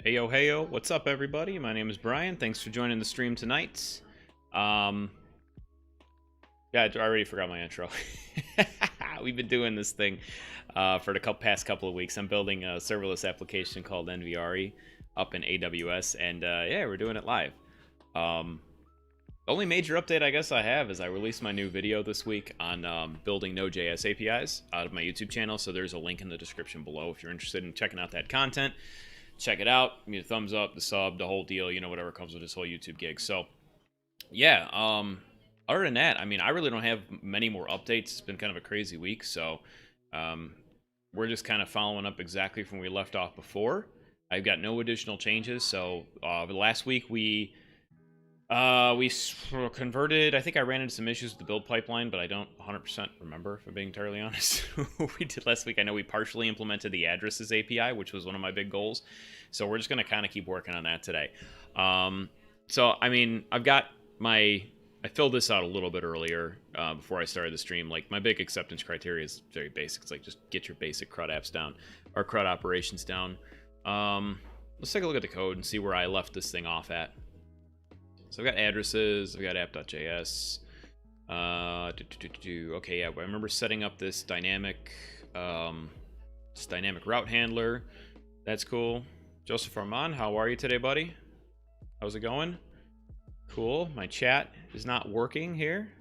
Hey yo, what's up everybody? My name is Brian. Thanks for joining the stream tonight. Um, yeah, I already forgot my intro. We've been doing this thing for the past couple of weeks. I'm building a serverless application called Enviari up in AWS, and yeah, we're doing it live. The only major update I guess I have is I released my new video this week on building Node.js APIs out of my YouTube channel, so there's a link in the description below if you're interested in checking out that content. Check it out. Give me a thumbs up, the sub, the whole deal, you know, whatever comes with this whole YouTube gig. So, yeah, other than that, I mean, I really don't have many more updates. It's been kind of a crazy week, so we're just kind of following up exactly from where we left off before. I've got no additional changes. So, the last week we converted. I think I ran into some issues with the build pipeline, but I don't 100% remember, if I'm being entirely honest. We did last week. I know we partially implemented the addresses API, which was one of my big goals. So we're just going to kind of keep working on that today. So, I mean, I filled this out a little bit earlier before I started the stream. Like, my big acceptance criteria is very basic. It's like, just get your basic CRUD apps down, or CRUD operations down. Let's take a look at the code and see where I left this thing off at. So I've got addresses, I've got app.js. Okay, yeah, I remember setting up this dynamic route handler. That's cool. Joseph Armand, how are you today, buddy? How's it going? Cool. My chat is not working here.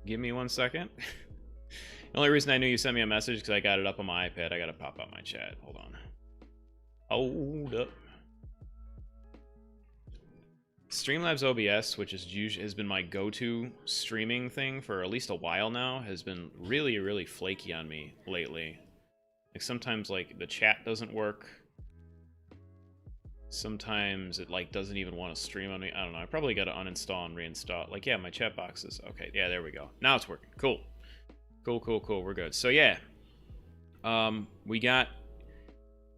Give me 1 second. The only reason I knew you sent me a message is because I got it up on my iPad. I got to pop out my chat. Hold on. Hold up. Streamlabs OBS, which has been my go-to streaming thing for at least a while now, has been really, really flaky on me lately. Like, sometimes, like, the chat doesn't work. Sometimes it, like, doesn't even want to stream on me. I don't know. I probably got to uninstall and reinstall. Like, yeah, my chat boxes. Okay, yeah, there we go. Now it's working. Cool. Cool. We're good. So, yeah.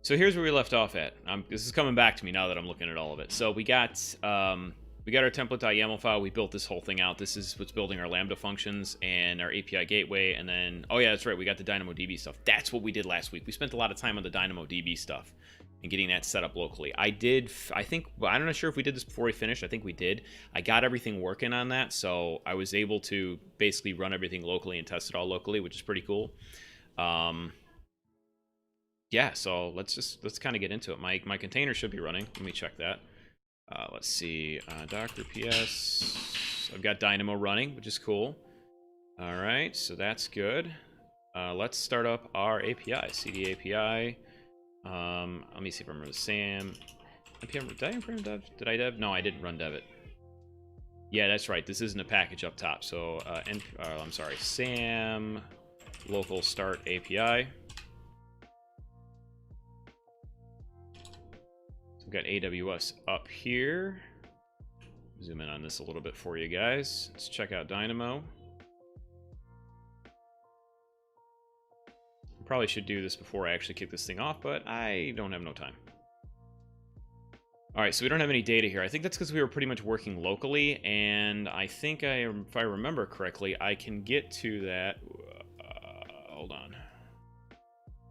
So here's where we left off at. This is coming back to me now that I'm looking at all of it. So we got our template.yaml file. We built this whole thing out. This is what's building our Lambda functions and our API gateway. And then, oh yeah, that's right. We got the DynamoDB stuff. That's what we did last week. We spent a lot of time on the DynamoDB stuff and getting that set up locally. I'm not sure if we did this before we finished. I think we did. I got everything working on that. So I was able to basically run everything locally and test it all locally, which is pretty cool. Yeah, so let's kind of get into it. My container should be running. Let me check that. Let's see, Docker PS. I've got Dynamo running, which is cool. All right, so that's good. Let's start up our API, CD API. Let me see if I remember the SAM. Did I run dev? Did I dev? No, I didn't run dev it. Yeah, that's right. This isn't a package up top. So, I'm sorry, SAM local start API. We've got AWS up here. Zoom in on this a little bit for you guys. Let's check out Dynamo. Probably should do this before I actually kick this thing off, but I don't have no time. All right, so we don't have any data here. I think that's because we were pretty much working locally, and I think if I remember correctly, I can get to that. Hold on.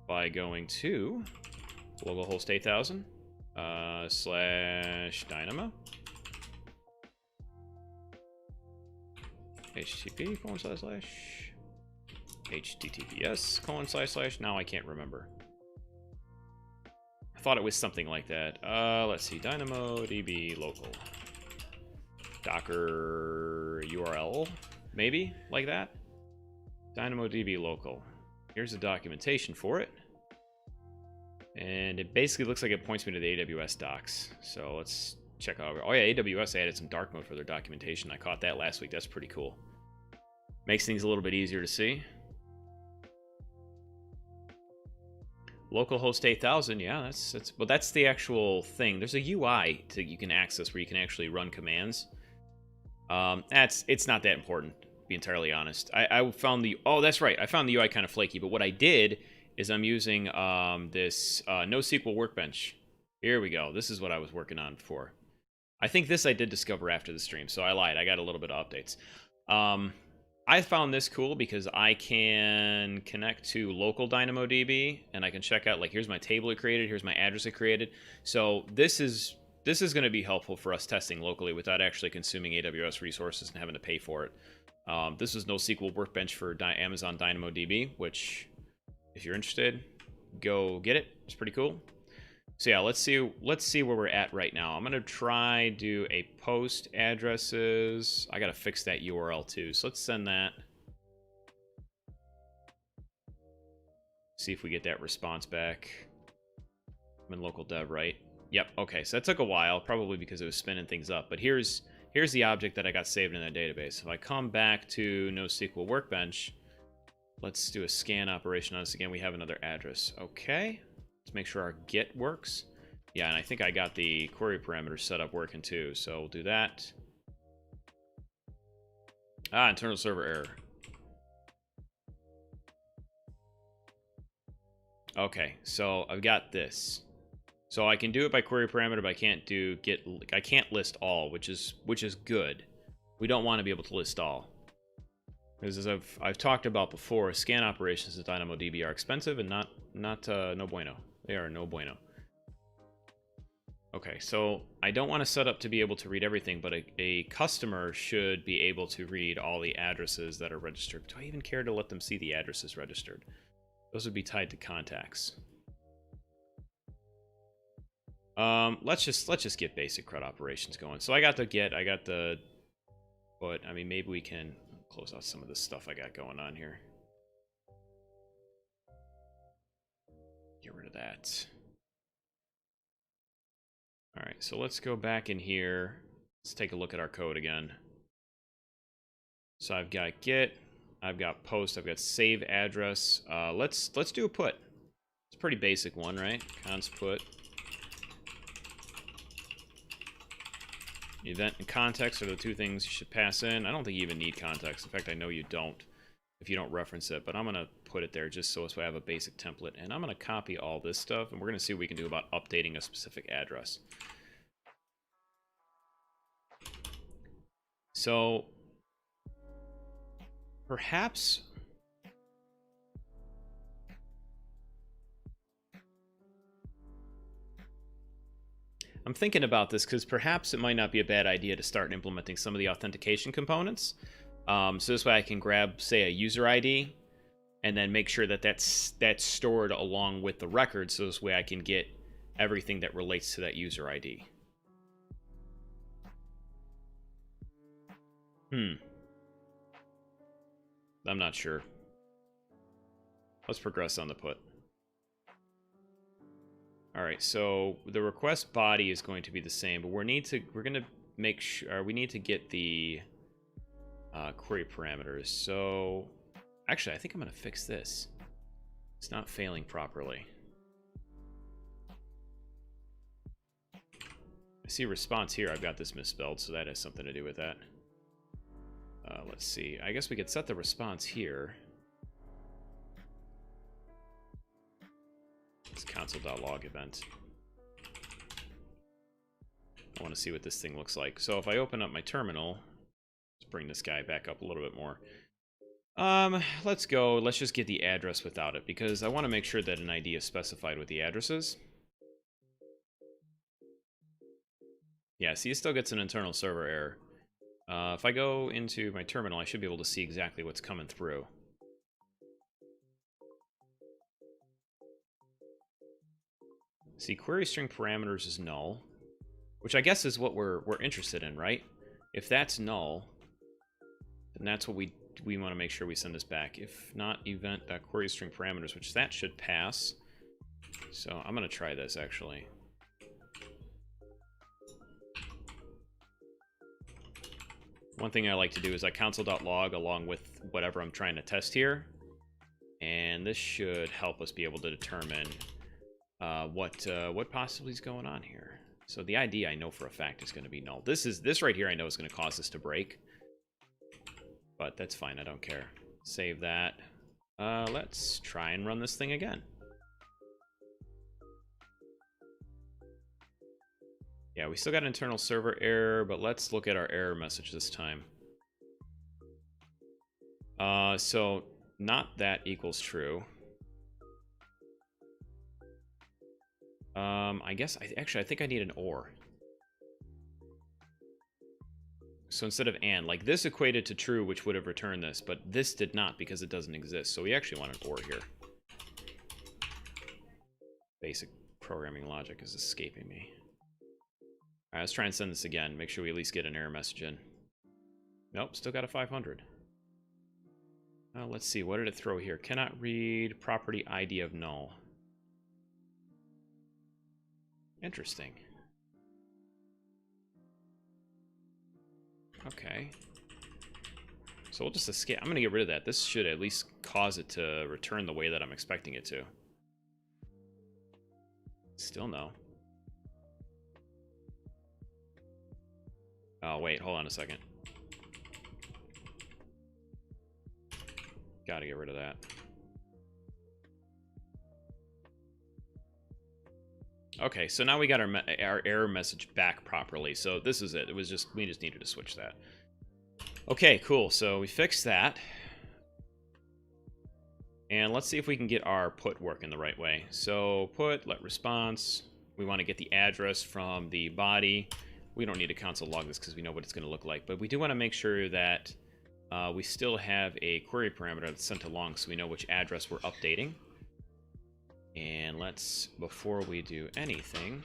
By going to localhost 8000. / Dynamo http:// https:// now I can't remember. I thought it was something like that. Let's see, DynamoDB local Docker URL, maybe like that. DynamoDB local. Here's the documentation for it. And it basically looks like it points me to the AWS docs. So let's check out. Oh yeah, AWS added some dark mode for their documentation. I caught that last week. That's pretty cool. Makes things a little bit easier to see. Localhost 8000, yeah, that's the actual thing. There's a UI you can access where you can actually run commands. It's not that important, to be entirely honest. I found that's right. I found the UI kind of flaky, but what I did is I'm using this NoSQL Workbench. Here we go. This is what I was working on before. I think this I did discover after the stream, so I lied. I got a little bit of updates. I found this cool because I can connect to local DynamoDB and I can check out, like, here's my table it created, here's my address it created. So this is going to be helpful for us testing locally without actually consuming AWS resources and having to pay for it. This is NoSQL Workbench for Amazon DynamoDB, which, if you're interested, go get it. It's pretty cool. So yeah, let's see where we're at right now. I'm gonna try do a post addresses. I gotta fix that URL too. So let's send that. See if we get that response back. I'm in local dev, right? Yep. Okay. So that took a while, probably because it was spinning things up. But here's the object that I got saved in that database. If I come back to NoSQL Workbench, let's do a scan operation on this again. We have another address. Okay. Let's make sure our get works. Yeah, and I think I got the query parameters set up working too, so we'll do that. Ah, internal server error. Okay, so I've got this. So I can do it by query parameter, but I can't do get. I can't list all, which is good. We don't want to be able to list all. Because as I've talked about before, scan operations in DynamoDB are expensive and not no bueno. They are no bueno. Okay, so I don't want to set up to be able to read everything, but a customer should be able to read all the addresses that are registered. Do I even care to let them see the addresses registered? Those would be tied to contacts. Let's just get basic CRUD operations going. So I got the get, I got the put. I mean, maybe we can close out some of this stuff I got going on here. Get rid of that. All right, so let's go back in here. Let's take a look at our code again. So I've got get, I've got post, I've got save address. Let's do a put. It's a pretty basic one, right? Const put. Event and context are the two things you should pass in. I don't think you even need context. In fact, I know you don't if you don't reference it, but I'm going to put it there just so I have a basic template. And I'm going to copy all this stuff, and we're going to see what we can do about updating a specific address. So perhaps I'm thinking about this because perhaps it might not be a bad idea to start implementing some of the authentication components. So this way I can grab, say, a user ID and then make sure that that's stored along with the record, so this way I can get everything that relates to that user ID. I'm not sure. Let's progress on the put. All right, so the request body is going to be the same, but we're going to make sure we need to get the query parameters. So actually, I think I'm going to fix this. It's not failing properly. I see response here. I've got this misspelled, so that has something to do with that. Let's see. I guess we could set the response here. It's console.log event. I want to see what this thing looks like. So if I open up my terminal, let's bring this guy back up a little bit more. Let's go. Let's just get the address without it, because I want to make sure that an ID is specified with the addresses. Yeah, see, it still gets an internal server error. If I go into my terminal, I should be able to see exactly what's coming through. See, query string parameters is null, which I guess is what we're interested in, right? If that's null, then that's what we want to make sure we send this back. If not, event.query string parameters, which that should pass. So I'm going to try this, actually. One thing I like to do is I console.log along with whatever I'm trying to test here. And this should help us be able to determine what possibly is going on here. So the ID I know for a fact is going to be null. This right here I know is going to cause this to break. But that's fine, I don't care. Save that. Let's try and run this thing again. Yeah, we still got an internal server error, but let's look at our error message this time. So not that equals true. I guess I think I need an or. So instead of and, like this equated to true, which would have returned this, but this did not because it doesn't exist. So we actually want an or here. Basic programming logic is escaping me. All right, let's try and send this again. Make sure we at least get an error message in. Nope, still got a 500. Let's see, what did it throw here? Cannot read property ID of null. Interesting. Okay. So we'll just escape. I'm going to get rid of that. This should at least cause it to return the way that I'm expecting it to. Still no. Oh, wait. Hold on a second. Gotta get rid of that. Okay, so now we got our error message back properly. So this is it. It was just, we just needed to switch that. Okay, cool. So we fixed that. And let's see if we can get our put working the right way. So put, let response. We want to get the address from the body. We don't need to console log this because we know what it's going to look like. But we do want to make sure that we still have a query parameter that's sent along so we know which address we're updating. And let's, before we do anything,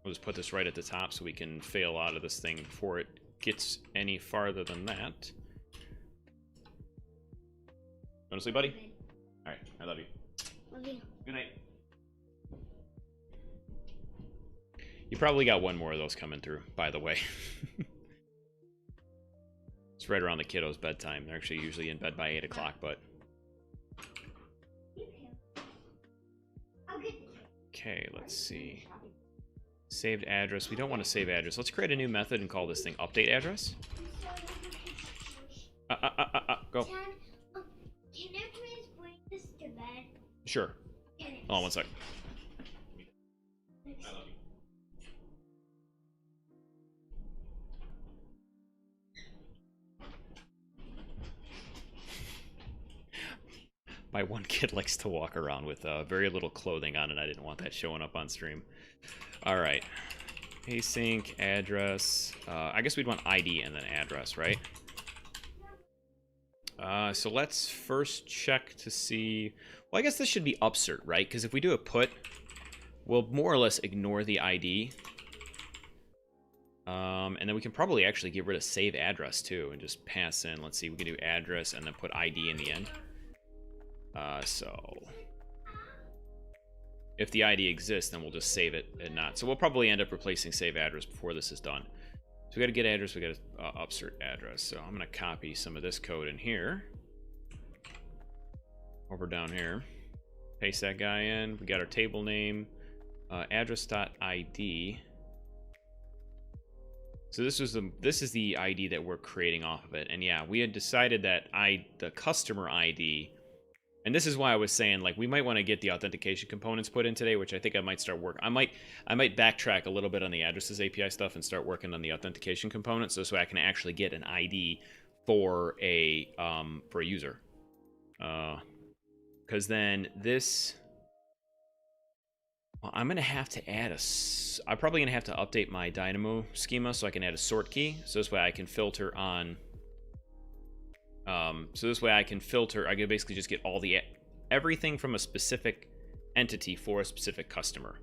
we'll just put this right at the top so we can fail out of this thing before it gets any farther than that. Go to sleep, buddy? All right, I love you. Love you. Good night. You probably got one more of those coming through, by the way. It's right around the kiddos' bedtime. They're actually usually in bed by 8 o'clock, but... Okay, let's see. Saved address. We don't want to save address. Let's create a new method and call this thing update address. Go. Can I please bring this to bed? Sure. Hold on one sec. I love you. My one kid likes to walk around with very little clothing on, and I didn't want that showing up on stream. All right. Async address. I guess we'd want ID and then address, right? So let's first check to see... Well, I guess this should be upsert, right? Because if we do a put, we'll more or less ignore the ID. And then we can probably actually get rid of save address, too, and just pass in. Let's see, we can do address and then put ID in the end. So if the ID exists, then we'll just save it and not. So we'll probably end up replacing save address before this is done. So we got to get address, we got to upsert address. So I'm going to copy some of this code in here. Over down here. Paste that guy in. We got our table name, address.id. So this is the ID that we're creating off of it. And yeah, we had decided that the customer ID. And this is why I was saying, like, we might want to get the authentication components put in today, which I think I might start work. I might backtrack a little bit on the addresses API stuff and start working on the authentication components, so I can actually get an ID for a user. Because then this, well, I'm gonna have to add I'm probably gonna have to update my Dynamo schema so I can add a sort key. So this way I can filter on. So this way I can filter, I can basically just get everything from a specific entity for a specific customer.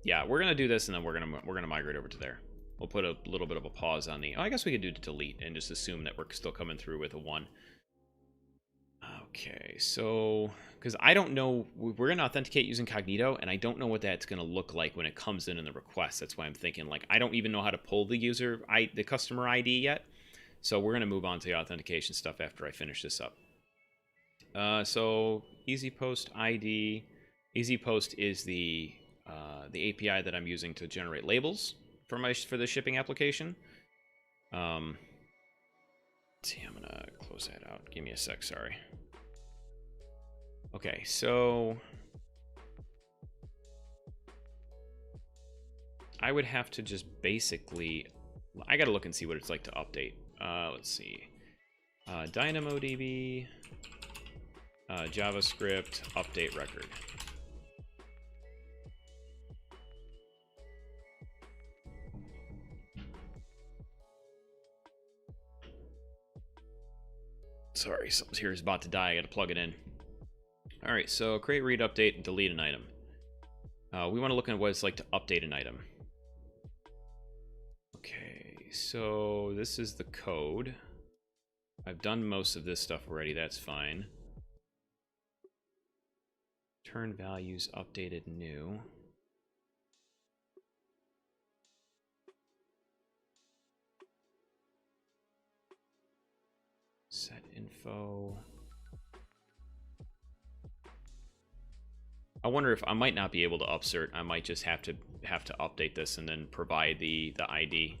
Yeah, we're gonna do this and then we're gonna migrate over to there. We'll put a little bit of a pause on I guess we could do delete and just assume that we're still coming through with a 1. Okay, so, because I don't know, we're going to authenticate using Cognito, and I don't know what that's going to look like when it comes in the request. That's why I'm thinking, like, I don't even know how to pull the customer ID yet. So we're going to move on to the authentication stuff after I finish this up. So EasyPost ID. EasyPost is the API that I'm using to generate labels for the shipping application. Let's see, I'm going to close that out. Give me a sec, sorry. Okay, so I would have to just basically I gotta look and see what it's like to update. Let's see. DynamoDB, JavaScript, update record. Sorry, something here is about to die. I gotta plug it in. All right, so create, read, update, and delete an item. We want to look at what it's like to update an item. Okay, so this is the code. I've done most of this stuff already. That's fine. Return values updated new. Set info. I wonder if I might not be able to upsert. I might just have to update this and then provide the ID.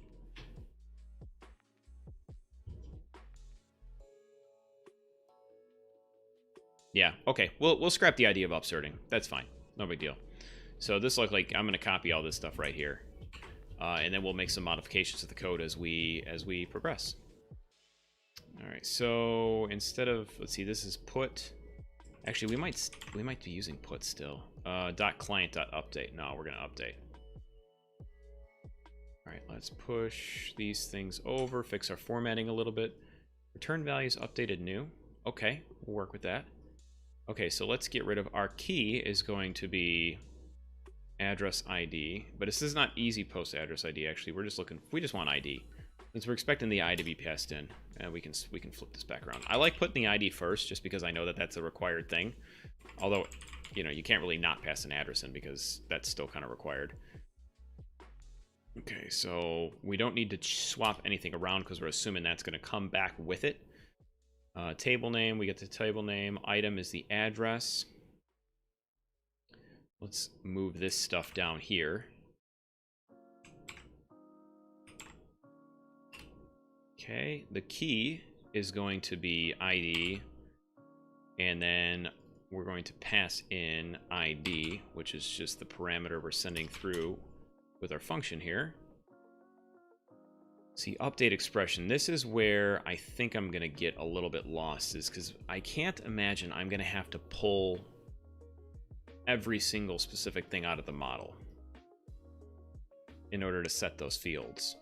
Yeah, okay. We'll scrap the idea of upserting. That's fine. No big deal. So this looks like I'm going to copy all this stuff right here, and then we'll make some modifications to the code as we progress. All right. So instead of, let's see, this is put. Actually, we might be using put still. .client.update. No, we're gonna update. All right, let's push these things over, fix our formatting a little bit. Return values updated new. Okay, we'll work with that. Okay, so let's get rid of our key is going to be address ID, but this is not easy post address ID. Actually, we just want ID. Since we're expecting the I to be passed in, and we can flip this back around. I like putting the ID first, just because I know that that's a required thing. Although, you know, you can't really not pass an address in because that's still kind of required. Okay, so we don't need to swap anything around because we're assuming that's going to come back with it. Table name, we get the table name. Item is the address. Let's move this stuff down here. Okay, the key is going to be ID, and then we're going to pass in ID, which is just the parameter we're sending through with our function here. See, update expression. This is where I think I'm going to get a little bit lost, is because I can't imagine I'm going to have to pull every single specific thing out of the model in order to set those fields.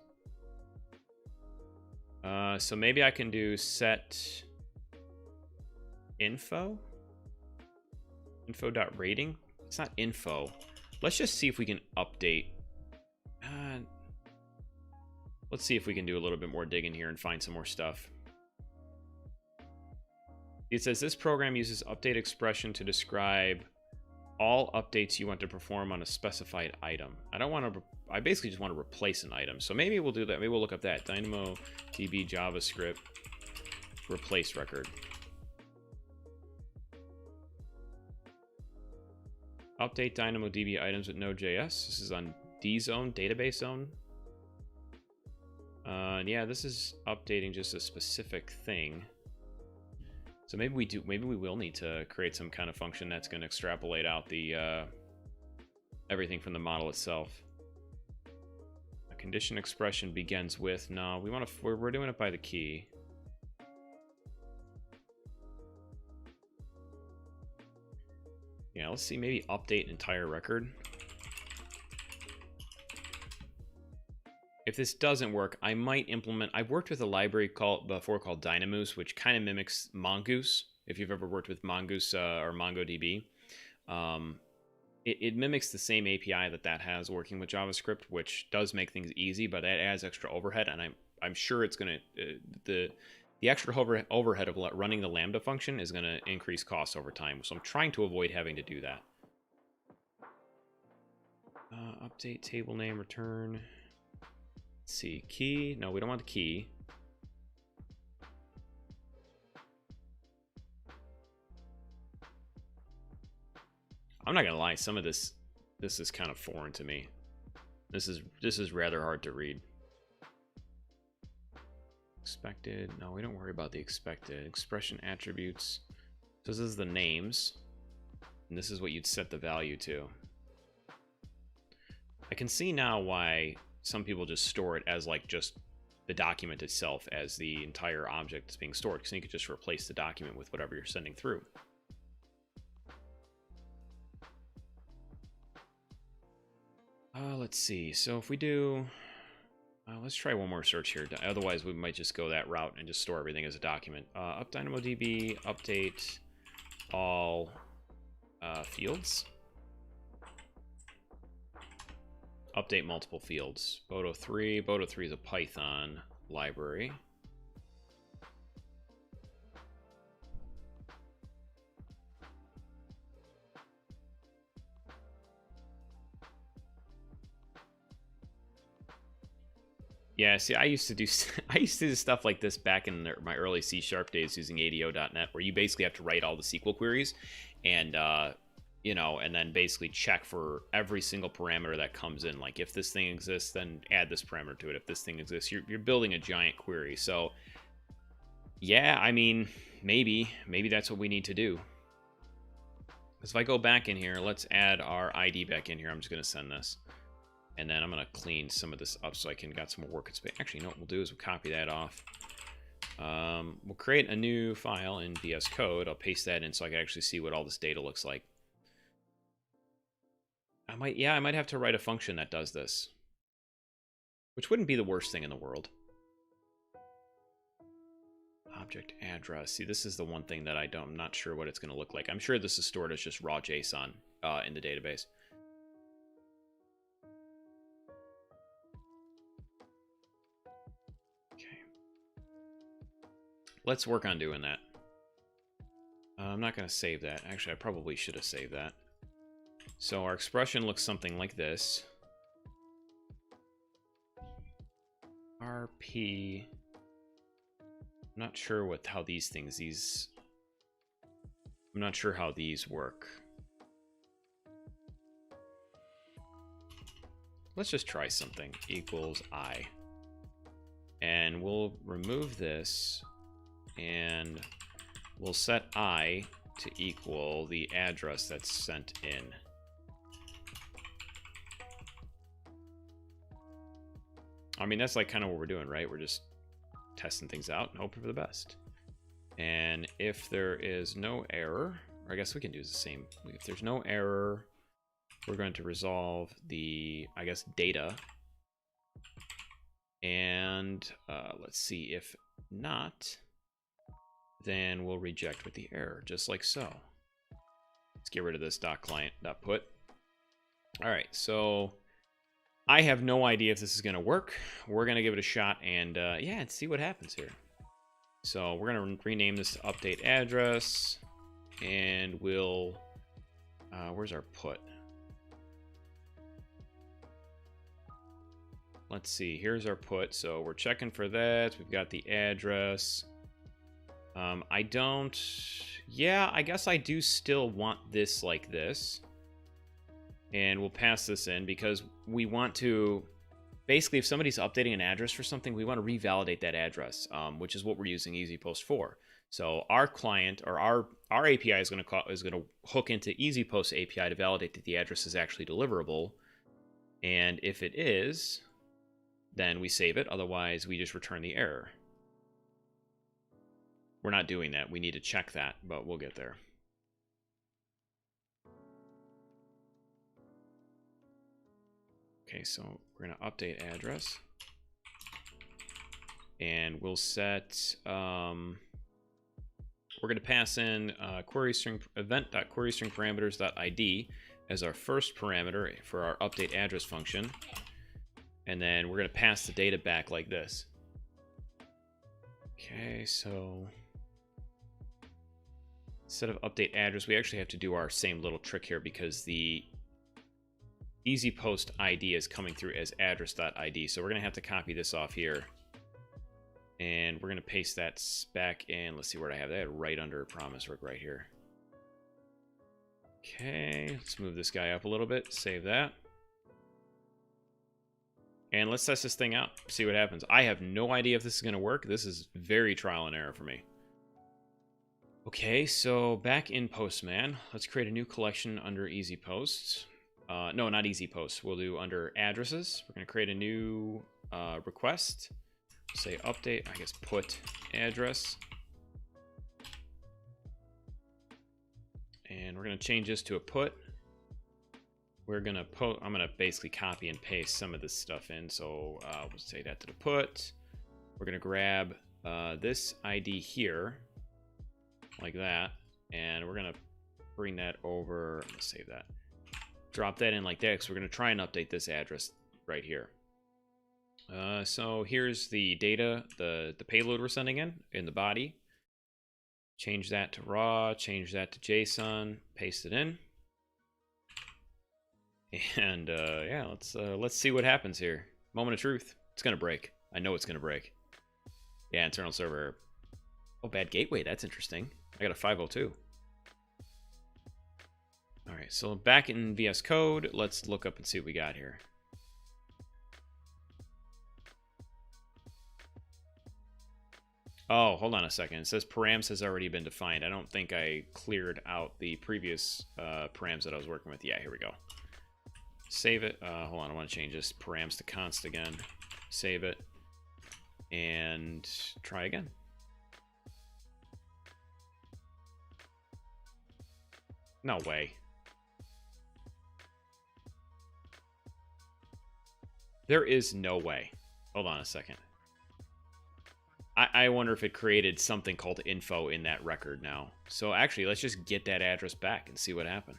So maybe I can do set info.rating. It's not info. Let's just see if we can update. Let's see if we can do a little bit more digging here and find some more stuff. It says this program uses update expression to describe all updates you want to perform on a specified item. I basically just want to replace an item. So maybe we'll do that. Maybe we'll look up that DynamoDB JavaScript replace record. Update DynamoDB items with Node.js. This is on dzone, database zone. Yeah, this is updating just a specific thing. So maybe we will need to create some kind of function that's going to extrapolate out the everything from the model itself. A condition expression begins with, no, we're doing it by the key. Yeah, let's see, maybe update entire record. If this doesn't work, I might implement. I've worked with a library before called Dynamoose, which kind of mimics Mongoose. If you've ever worked with Mongoose or MongoDB, it mimics the same API that has working with JavaScript, which does make things easy, but that adds extra overhead. And I'm sure it's gonna the extra overhead of running the Lambda function is gonna increase costs over time. So I'm trying to avoid having to do that. Update table name return. Let's see, key. No, we don't want the key. I'm not gonna lie, some of this is kind of foreign to me. This is rather hard to read. Expected. No, we don't worry about the expected. Expression attributes. So this is the names, and this is what you'd set the value to. I can see now why some people just store it as like just the document itself as the entire object that's being stored, because you could just replace the document with whatever you're sending through. Let's see. So if we do, let's try one more search here. Otherwise, we might just go that route and just store everything as a document. Up DynamoDB, update all fields. Update multiple fields. Boto3. Boto3 is a Python library. Yeah, see, I used to do stuff like this back in my early C# days using ADO.NET, where you basically have to write all the SQL queries, and you know, and then basically check for every single parameter that comes in. Like, if this thing exists, then add this parameter to it. If this thing exists, you're building a giant query. So, yeah, I mean, maybe that's what we need to do. Because if I go back in here, let's add our ID back in here. I'm just going to send this. And then I'm going to clean some of this up so I can got some more work space. Actually, you know what we'll do is we'll copy that off. We'll create a new file in VS Code. I'll paste that in so I can actually see what all this data looks like. I might have to write a function that does this, which wouldn't be the worst thing in the world. Object address. See, this is the one thing that I'm not sure what it's going to look like. I'm sure this is stored as just raw JSON in the database. Let's work on doing that. I'm not going to save that. Actually, I probably should have saved that. So our expression looks something like this. RP. I'm not sure how these things, I'm not sure how these work. Let's just try something. Equals I. And we'll remove this. And we'll set I to equal the address that's sent in. I mean, that's like kind of what we're doing, right? We're just testing things out and hoping for the best. And if there is no error, or I guess we can do the same. If there's no error, we're going to resolve the, I guess, data. And let's see, if not, then we'll reject with the error, just like so. Let's get rid of this .client.put. All right, so I have no idea if this is going to work. We're going to give it a shot and, yeah, and see what happens here. So we're going to rename this to update address, and we'll, where's our put? Let's see, here's our put. So we're checking for that. We've got the address. I guess I do still want this like this. And we'll pass this in because we want to, basically, if somebody's updating an address for something, we want to revalidate that address, which is what we're using EasyPost for. So our client, or our API is going to hook into EasyPost API to validate that the address is actually deliverable. And if it is, then we save it. Otherwise, we just return the error. We're not doing that. We need to check that, but we'll get there. Okay, so we're going to update address. And we'll set, we're going to pass in query string event.queryStringParameters.id as our first parameter for our update address function. And then we're going to pass the data back like this. Okay, so instead of update address, we actually have to do our same little trick here because the EasyPost ID is coming through as address.id. So we're going to have to copy this off here. And we're going to paste that back in. Let's see where I have that, right under promise work right here. Okay, let's move this guy up a little bit. Save that. And let's test this thing out, see what happens. I have no idea if this is going to work. This is very trial and error for me. Okay, so back in Postman, let's create a new collection under EasyPost. No, not easy posts. We'll do under addresses. We're going to create a new request. Say update, I guess put address. And we're going to change this to a put. We're going to I'm going to basically copy and paste some of this stuff in. So we'll say that to the put. We're going to grab this ID here, like that. And we're going to bring that over. Let's save that. Drop that in like that, because we're going to try and update this address right here. So here's the data, the payload we're sending in the body. Change that to raw, change that to JSON, paste it in. And yeah, let's see what happens here. Moment of truth. It's gonna break. I know it's gonna break. Yeah, internal server. Oh, bad gateway. That's interesting. I got a 502. All right, so back in VS Code, let's look up and see what we got here. Oh, hold on a second. It says params has already been defined. I don't think I cleared out the previous params that I was working with. Yeah, here we go. Save it. Hold on, I want to change this params to const again. Save it. And try again. No way. There is no way. Hold on a second. I wonder if it created something called info in that record now. So actually, let's just get that address back and see what happened.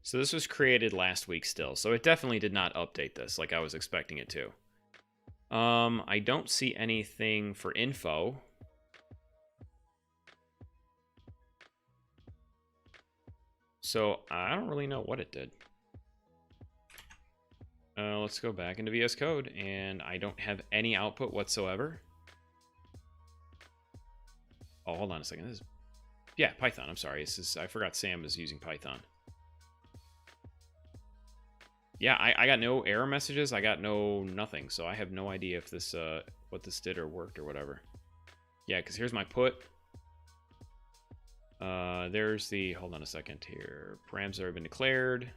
So this was created last week still. So it definitely did not update this like I was expecting it to. I don't see anything for info. So I don't really know what it did. Let's go back into VS Code, and I don't have any output whatsoever. Oh, hold on a second. This is, yeah, Python. I'm sorry. This is, I forgot Sam is using Python. Yeah, I got no error messages. I got no nothing. So I have no idea if this what this did or worked or whatever. Yeah, because here's my put. There's the, hold on a second here. Params have been declared.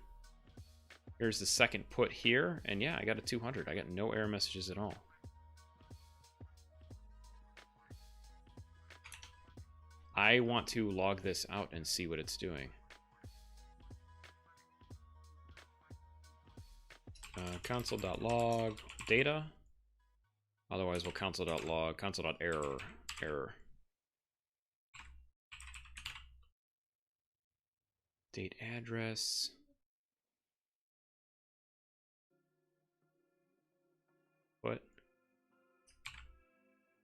Here's the second put here. And yeah, I got a 200. I got no error messages at all. I want to log this out and see what it's doing. Console.log data. Otherwise, we'll console.log, console.error, error. Date address. What?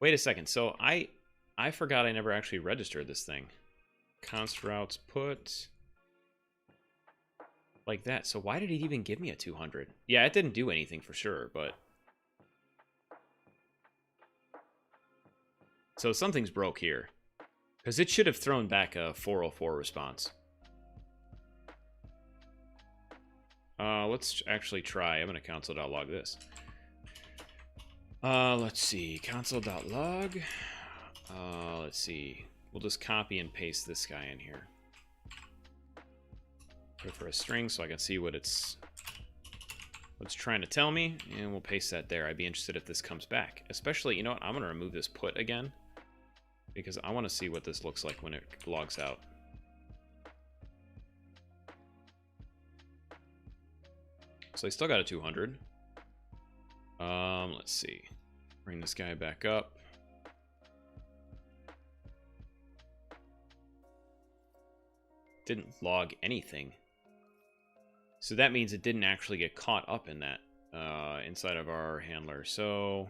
Wait a second. So I forgot I never actually registered this thing. Const routes put. Like that. So why did it even give me a 200? Yeah, it didn't do anything for sure, but... So something's broke here. Because it should have thrown back a 404 response. Let's actually try. I'm going to console.log this. Let's see. Console.log. Let's see. We'll just copy and paste this guy in here. Go for a string so I can see what it's trying to tell me, and we'll paste that there. I'd be interested if this comes back. Especially, you know what? I'm going to remove this put again because I want to see what this looks like when it logs out. So I still got a 200. Let's see. Bring this guy back up. Didn't log anything. So that means it didn't actually get caught up in that inside of our handler. So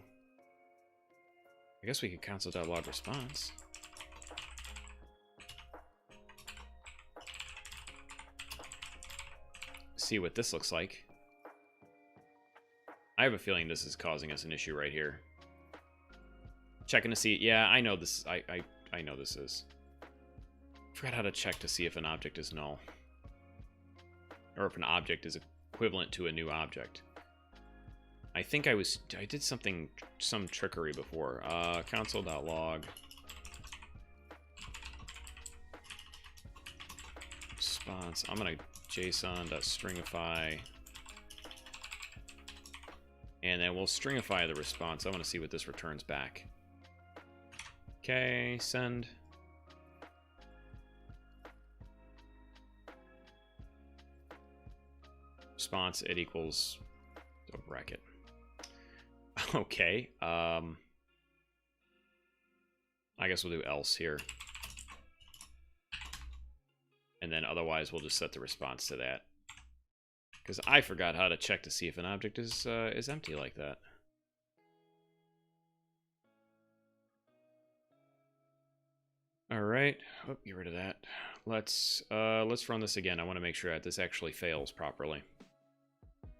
I guess we could console.log response. See what this looks like. I have a feeling this is causing us an issue right here. Checking to see. Yeah, I know this. I know this is. Forgot how to check to see if an object is null. Or if an object is equivalent to a new object. I think I did some trickery before. Console.log response. I'm gonna JSON.stringify, and then we'll stringify the response. I want to see what this returns back. Okay, send. Response, it equals a bracket. Okay, I guess we'll do else here. And then otherwise we'll just set the response to that. Because I forgot how to check to see if an object is empty like that. Alright, oh, get rid of that. Let's run this again. I want to make sure that this actually fails properly.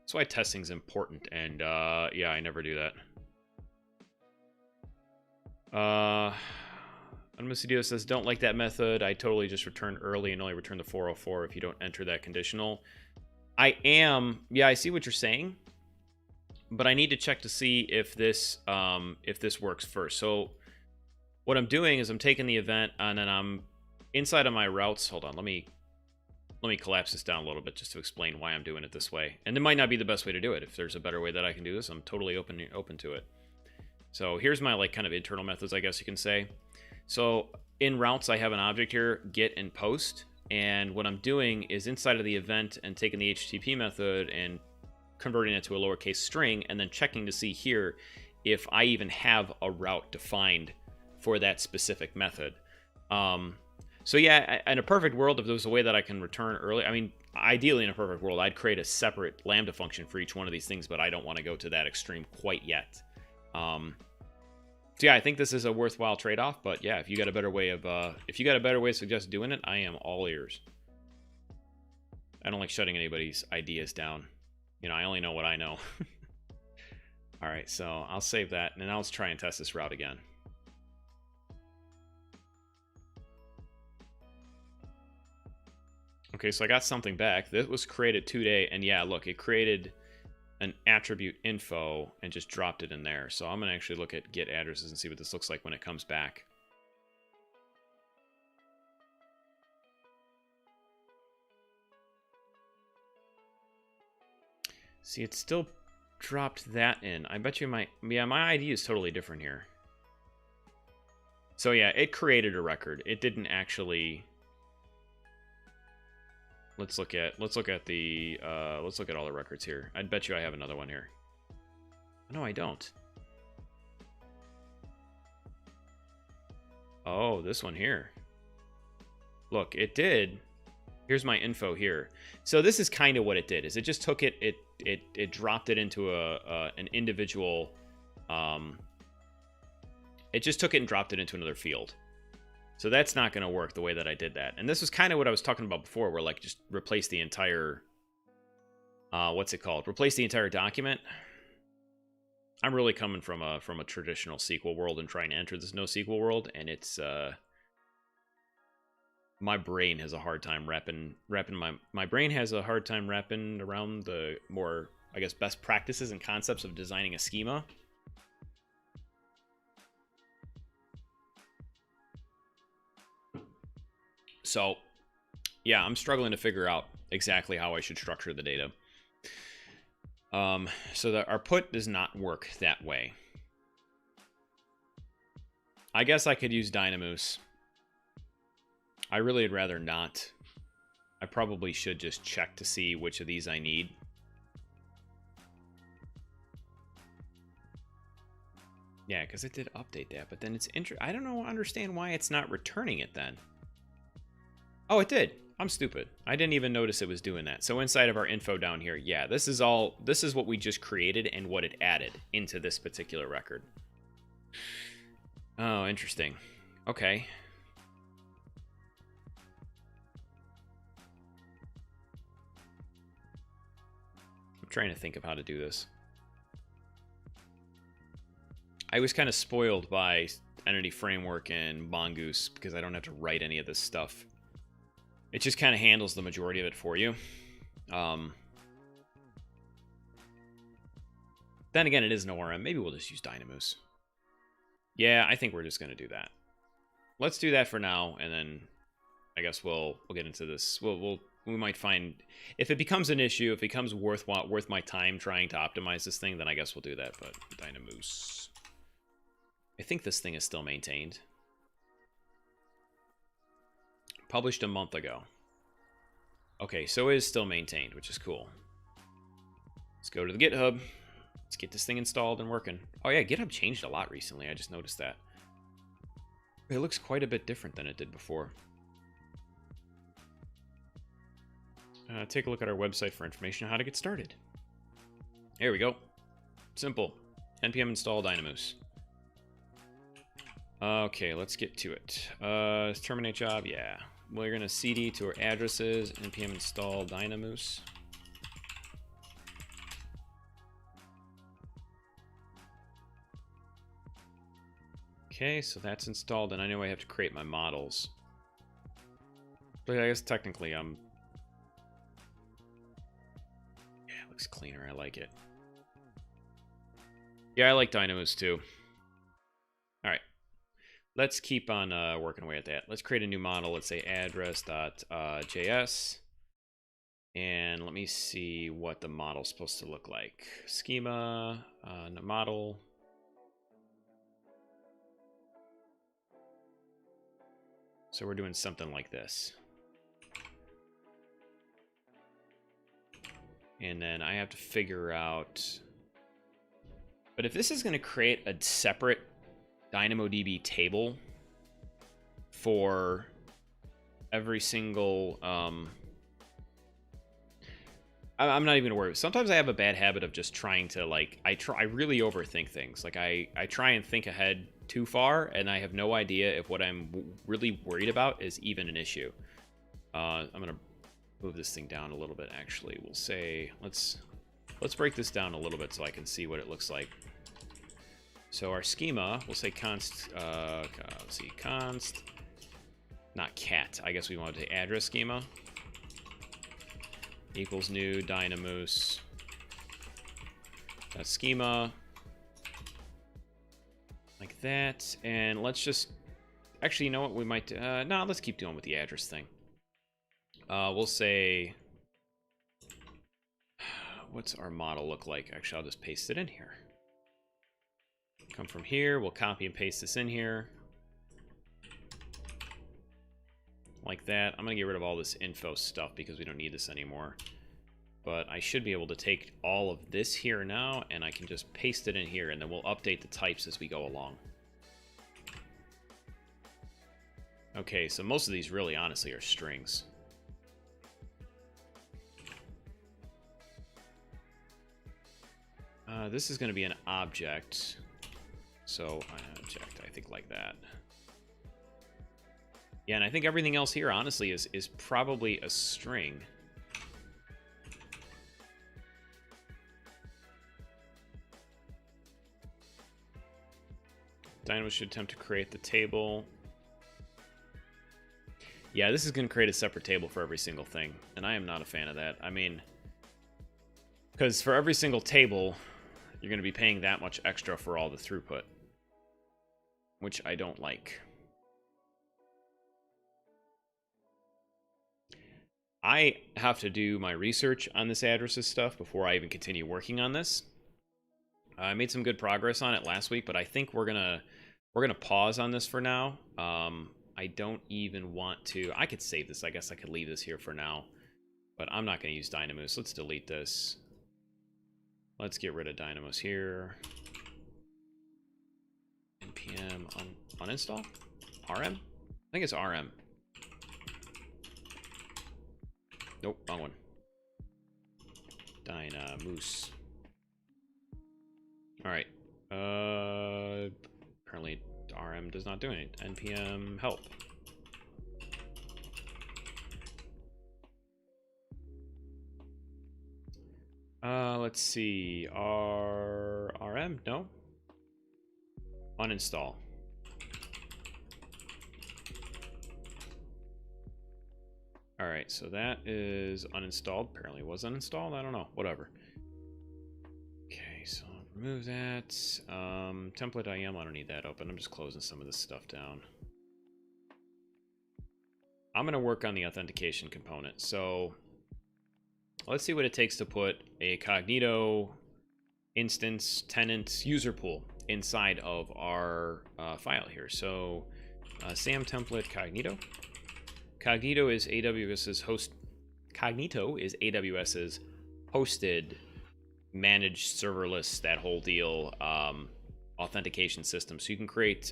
That's why testing's important, and yeah, I never do that. Unmissy says, don't like that method. I totally just return early and only return the 404 if you don't enter that conditional. Yeah, I see what you're saying, but I need to check to see if this works first. So what I'm doing is I'm taking the event and then I'm inside of my routes. Hold on, let me collapse this down a little bit just to explain why I'm doing it this way. And it might not be the best way to do it. If there's a better way that I can do this, I'm totally open to it. So here's my like kind of internal methods, I guess you can say. So in routes, I have an object here, get and post. And what I'm doing is inside of the event and taking the HTTP method and converting it to a lowercase string and then checking to see here if I even have a route defined for that specific method. So yeah, in a perfect world, if there was a way that I can return early, I mean, ideally in a perfect world, I'd create a separate Lambda function for each one of these things, but I don't want to go to that extreme quite yet. So yeah, I think this is a worthwhile trade-off, but yeah, if you got a better way of suggest doing it, I am all ears. I don't like shutting anybody's ideas down. You know, I only know what I know. All right, so I'll save that, and now let's try and test this route again. Okay, so I got something back. This was created today, and yeah, look, it created an attribute info and just dropped it in there. So I'm going to actually look at get addresses and see what this looks like when it comes back. See, it still dropped that in. I bet you my ID is totally different here. So yeah, it created a record. It didn't actually... Let's look at all the records here. I'd bet you I have another one here. No, I don't. Oh, this one here. Look, it did. Here's my info here. So this is kind of what it did. Is it just took it dropped it into an individual. It just took it and dropped it into another field. So that's not going to work the way that I did that. And this was kind of what I was talking about before, where like just replace the entire, what's it called? Replace the entire document. I'm really coming from a traditional SQL world and trying to enter this NoSQL world, and it's my brain has a hard time wrapping my brain has a hard time wrapping around the more, I guess, best practices and concepts of designing a schema. So, yeah, I'm struggling to figure out exactly how I should structure the data. So that our put does not work that way. I guess I could use Dynamoose. I really would rather not. I probably should just check to see which of these I need. Yeah, because it did update that, but then it's I don't understand why it's not returning it then. Oh, it did. I'm stupid. I didn't even notice it was doing that. So inside of our info down here, yeah, this is what we just created and what it added into this particular record. Oh, interesting. Okay. I'm trying to think of how to do this. I was kind of spoiled by Entity Framework and Mongoose because I don't have to write any of this stuff. It just kind of handles the majority of it for you. Then again, it is an ORM. Maybe we'll just use Dynamoose. Yeah, I think we're just going to do that. Let's do that for now, and then I guess we'll get into this. We might find if it becomes an issue, if it becomes worth my time trying to optimize this thing, then I guess we'll do that. But Dynamoose, I think this thing is still maintained. Published a month ago. Okay, so it is still maintained, which is cool. Let's go to the GitHub. Let's get this thing installed and working. Oh yeah, GitHub changed a lot recently. I just noticed that. It looks quite a bit different than it did before. Take a look at our website for information on how to get started. There we go. Simple. npm install Dynamoose. Okay, let's get to it. Terminate job, yeah. We're going to cd to our addresses, npm install Dynamoose. Okay, so that's installed, and I know I have to create my models. But I guess technically yeah, it looks cleaner. I like it. Yeah, I like Dynamoose too. All right. Let's keep on working away at that. Let's create a new model. Let's say address.js. And let me see what the model's supposed to look like. Schema, model. So we're doing something like this. And then I have to figure out... But if this is going to create a separate DynamoDB table for every single... I'm not even gonna worry. Sometimes I have a bad habit of just trying to, like, I really overthink things. Like, I try and think ahead too far, and I have no idea if what I'm really worried about is even an issue. I'm gonna move this thing down a little bit. Actually, we'll say let's break this down a little bit so I can see what it looks like. So our schema, we'll say const. Let's see, const, not cat. I guess we wanted to address schema. Equals new Dynamoose. That's schema. Like that. And let's just... Actually, you know what? We might... no, let's keep doing with the address thing. We'll say... What's our model look like? Actually, I'll just paste it in here. Come from here. We'll copy and paste this in here. Like that. I'm going to get rid of all this info stuff because we don't need this anymore. But I should be able to take all of this here now, and I can just paste it in here, and then we'll update the types as we go along. Okay, so most of these really, honestly, are strings. This is going to be an object. So, an object, I think like that. Yeah, and I think everything else here, honestly, is probably a string. Dynamo should attempt to create the table. Yeah, this is going to create a separate table for every single thing, and I am not a fan of that. I mean, because for every single table, you're going to be paying that much extra for all the throughput, which I don't like. I have to do my research on this addresses stuff before I even continue working on this. I made some good progress on it last week, but I think we're gonna pause on this for now. I don't even want to. I could save this. I guess I could leave this here for now, but I'm not going to use Dynamoose. Let's delete this. Let's get rid of Dynamoose here. npm uninstall rm. I think it's rm. Nope, wrong one. Dynamoose. All right. Apparently RM does not do anything. npm help. Let's see. RM? No. Uninstall. All right, so that is uninstalled. Apparently it was uninstalled. I don't know. Whatever. Okay, so remove that. Template IAM, I don't need that open. I'm just closing some of this stuff down. I'm going to work on the authentication component. So let's see what it takes to put a Cognito instance tenant user pool inside of our file here. So SAM template Cognito. Cognito is AWS's hosted, managed serverless, that whole deal, authentication system. So you can create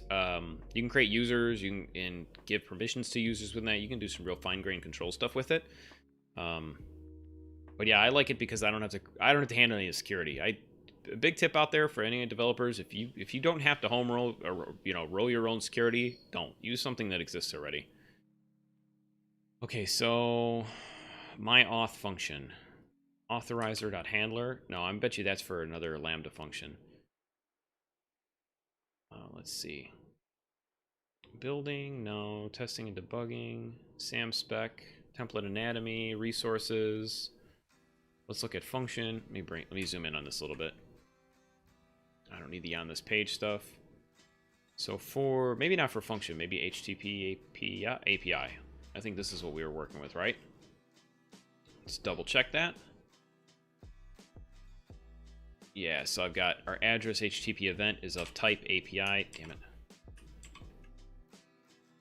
users, you can give permissions to users with that. You can do some real fine-grained control stuff with it. But yeah, I like it because I don't have to handle any security. A big tip out there for any developers: if you don't have to home roll or roll your own security, don't use something that exists already. Okay, so my auth function, authorizer.handler. No, I bet you that's for another Lambda function. Let's see. Building, no. Testing and debugging, SAM spec, template anatomy, resources. Let's look at function. Let me zoom in on this a little bit. I don't need the on this page stuff. So for, maybe not for function, maybe HTTP API. I think this is what we were working with, right? Let's double check that. Yeah, so I've got our address HTTP event is of type API. Damn it.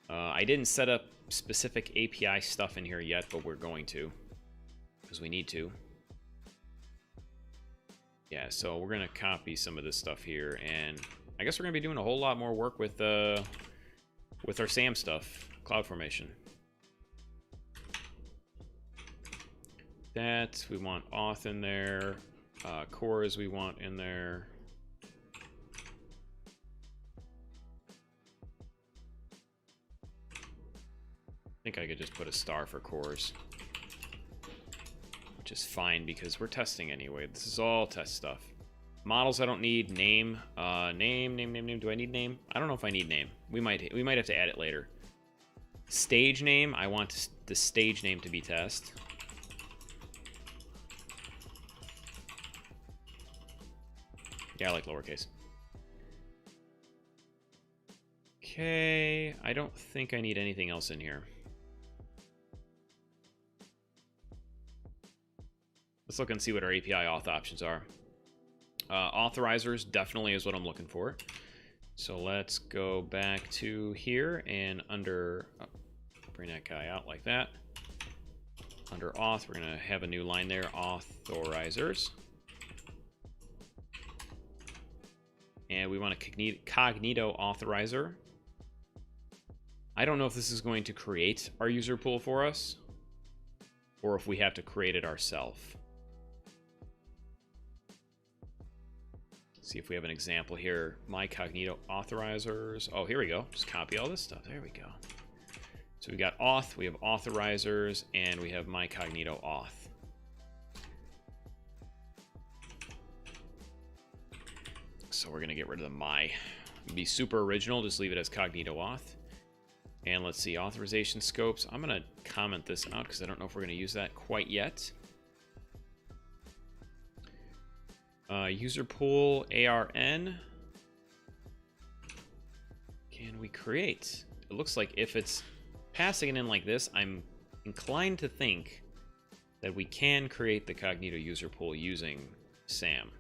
I didn't set up specific API stuff in here yet, but we're going to, because we need to. Yeah, so we're going to copy some of this stuff here, and I guess we're going to be doing a whole lot more work with our SAM stuff, CloudFormation. That, we want auth in there, cores we want in there. I think I could just put a star for cores, which is fine because we're testing anyway. This is all test stuff. Models I don't need. Name, name. Do I need name? I don't know if I need name. We might have to add it later. Stage name, I want the stage name to be test. Yeah, I like lowercase. Okay, I don't think I need anything else in here. Let's look and see what our API auth options are. Authorizers definitely is what I'm looking for. So let's go back to here and under, bring that guy out like that. Under auth, we're going to have a new line there, authorizers. And we want a Cognito authorizer. I don't know if this is going to create our user pool for us, or if we have to create it ourselves. See if we have an example here. My Cognito authorizers. Oh, here we go. Just copy all this stuff. There we go. So we got auth, we have authorizers, and we have my Cognito auth. So we're going to get rid of the my. Be super original, just leave it as Cognito auth. And let's see, authorization scopes. I'm going to comment this out because I don't know if we're going to use that quite yet. User pool ARN. Can we create? It looks like if it's passing it in like this, I'm inclined to think that we can create the Cognito user pool using SAM.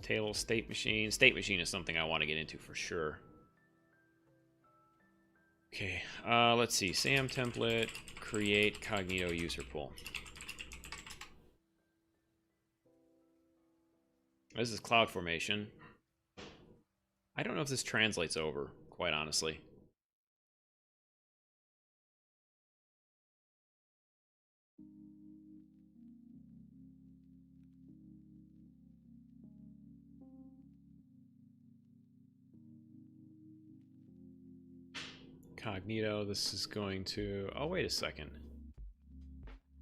Table state machine. State machine is something I want to get into for sure. Okay, let's see. SAM template, create Cognito user pool. This is CloudFormation. I don't know if this translates over, quite honestly. Cognito, this is going to... Oh, wait a second.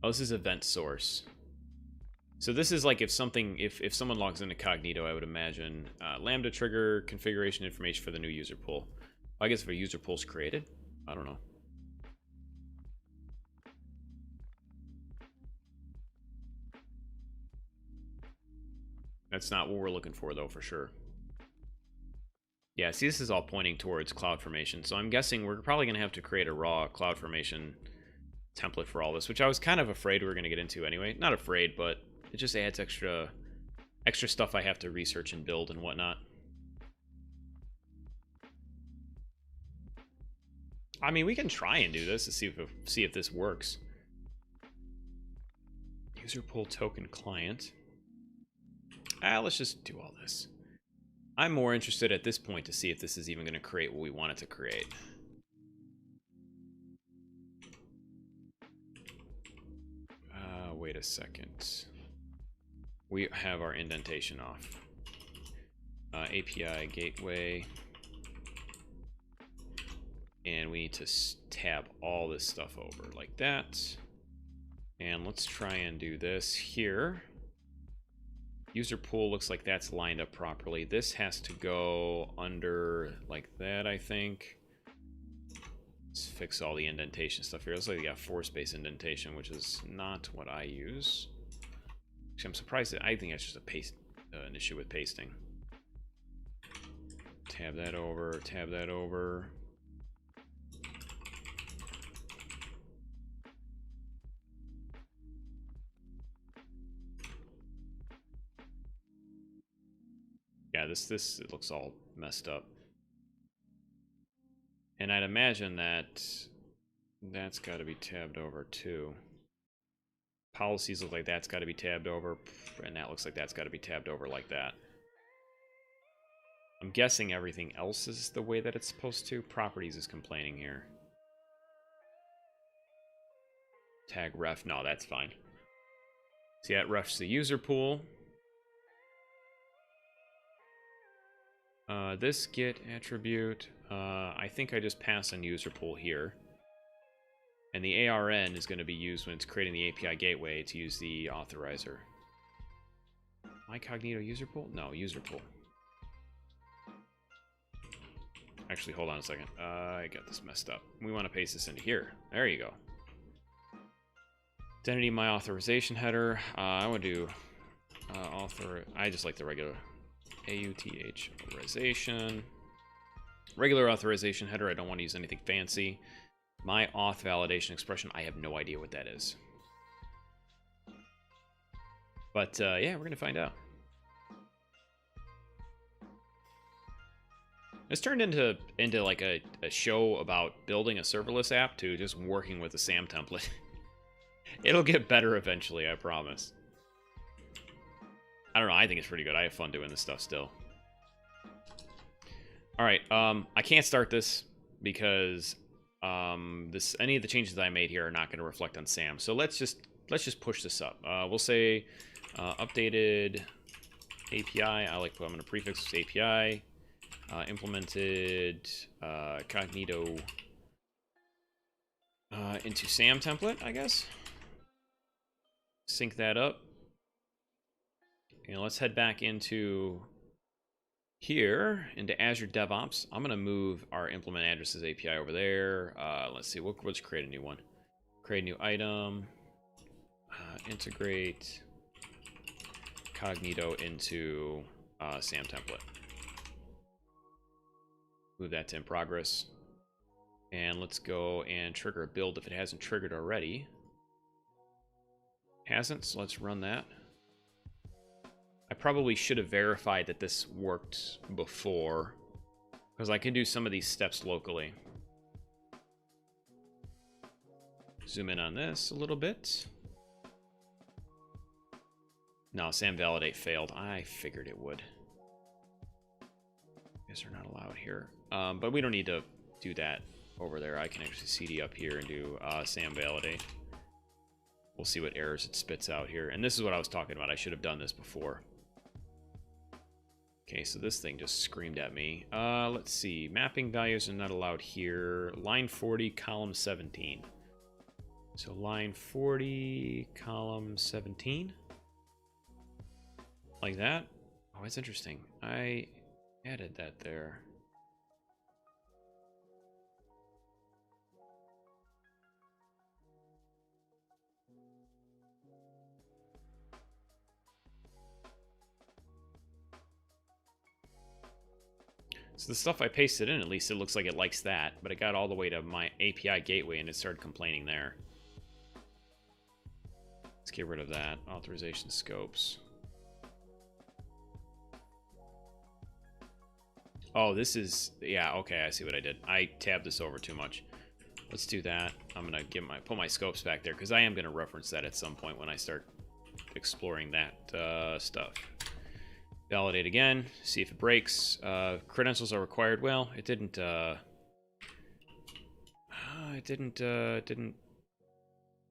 Oh, this is event source. So this is like if something, if someone logs into Cognito, I would imagine Lambda trigger configuration information for the new user pool. I guess if a user pool is created, I don't know. That's not what we're looking for, though, for sure. Yeah, see, this is all pointing towards CloudFormation, so I'm guessing we're probably going to have to create a raw CloudFormation template for all this, which I was kind of afraid we were going to get into anyway. Not afraid, but it just adds extra stuff I have to research and build and whatnot. I mean, we can try and do this to see if this works. User pool token client. Let's just do all this. I'm more interested at this point to see if this is even going to create what we want it to create. Wait a second. We have our indentation off. API gateway. And we need to tab all this stuff over like that. And let's try and do this here. User pool looks like that's lined up properly. This has to go under like that, I think. Let's fix all the indentation stuff here. Looks like we got 4-space indentation, which is not what I use. Actually, I'm surprised that I think that's just an issue with pasting. Tab that over, tab that over. Yeah, this it looks all messed up. And I'd imagine that's got to be tabbed over too. Policies look like that's got to be tabbed over, and that looks like that's got to be tabbed over like that. I'm guessing everything else is the way that it's supposed to. Properties is complaining here. Tag ref, no, that's fine. See, that refs the user pool. This get attribute, I think I just pass on user pool here. And the ARN is going to be used when it's creating the API gateway to use the authorizer. My Cognito user pool? No, user pool. Actually, hold on a second. I got this messed up. We want to paste this into here. There you go. Identity my authorization header. I would do I just like the regular AUTH authorization. Regular authorization header. I don't want to use anything fancy. My auth validation expression. I have no idea what that is. But yeah, we're going to find out. It's turned into like a show about building a serverless app to just working with a SAM template. It'll get better eventually, I promise. I don't know, I think it's pretty good. I have fun doing this stuff still. Alright, I can't start this because any of the changes that I made here are not going to reflect on SAM. So let's just push this up. We'll say updated API. I'm going to prefix this API. Implemented Cognito into SAM template, I guess. Sync that up. And let's head back into here, into Azure DevOps. I'm going to move our implement addresses API over there. Let's see, let's create a new one. Create a new item. Integrate Cognito into SAM template. Move that to in progress. And let's go and trigger a build if it hasn't triggered already. Hasn't, so let's run that. I probably should have verified that this worked before, because I can do some of these steps locally. Zoom in on this a little bit. No, SAM validate failed. I figured it would. Guess they're not allowed here. But we don't need to do that over there. I can actually CD up here and do SAM validate. We'll see what errors it spits out here. And this is what I was talking about. I should have done this before. Okay, so this thing just screamed at me. Let's see. Mapping values are not allowed here. Line 40, column 17. So line 40, column 17. Like that. Oh, that's interesting. I added that there. So the stuff I pasted in, at least it looks like it likes that, but it got all the way to my API gateway and it started complaining there. Let's get rid of that. Authorization scopes. Oh, this is, yeah, okay, I see what I did. I tabbed this over too much. Let's do that. I'm gonna put my scopes back there because I am gonna reference that at some point when I start exploring that stuff. Validate again, see if it breaks. Credentials are required. Well, it didn't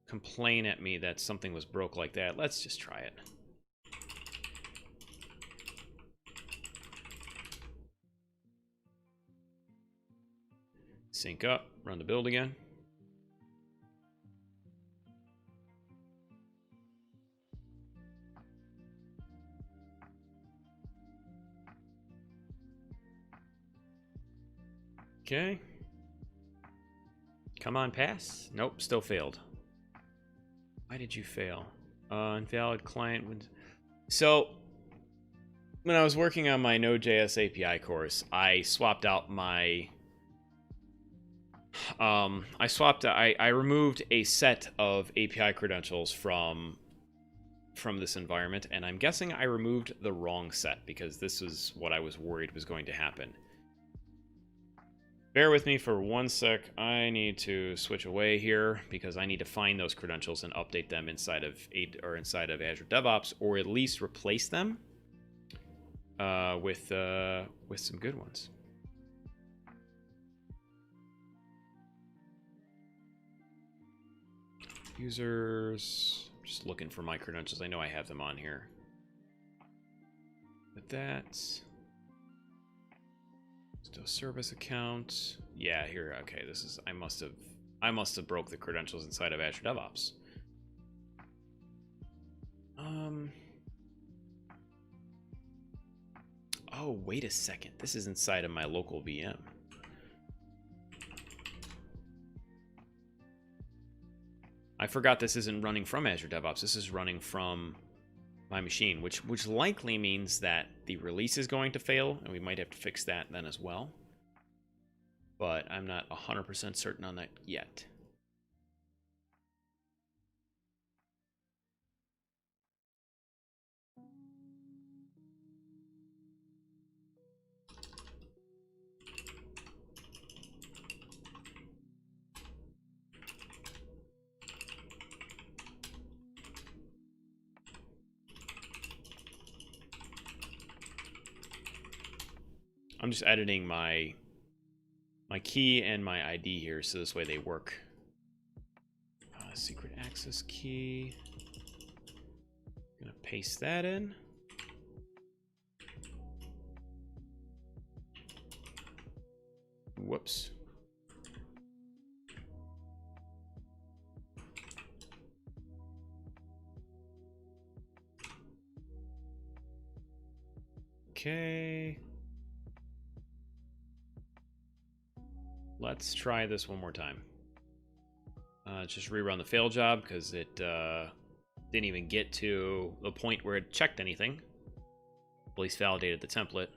complain at me that something was broke like that. Let's just try it. Sync up, run the build again. Okay. Come on, pass. Nope, still failed. Why did you fail? Invalid client. So, when I was working on my Node.js API course, I swapped out my... I removed a set of API credentials from this environment, and I'm guessing I removed the wrong set because this is what I was worried was going to happen. Bear with me for 1 sec. I need to switch away here because I need to find those credentials and update them inside of Azure DevOps, or at least replace them with some good ones. Users, just looking for my credentials. I know I have them on here. But that's still service account. Yeah, here. Okay, this is. I must have broke the credentials inside of Azure DevOps. Oh, wait a second. This is inside of my local VM. I forgot this isn't running from Azure DevOps. This is running from my machine, which likely means that the release is going to fail, and we might have to fix that then as well. But I'm not 100% certain on that yet. I'm just editing my key and my ID here, so this way they work. Secret access key. I'm gonna paste that in. Whoops. Okay. Let's try this one more time. Just rerun the fail job because it didn't even get to the point where it checked anything. At least validated the template.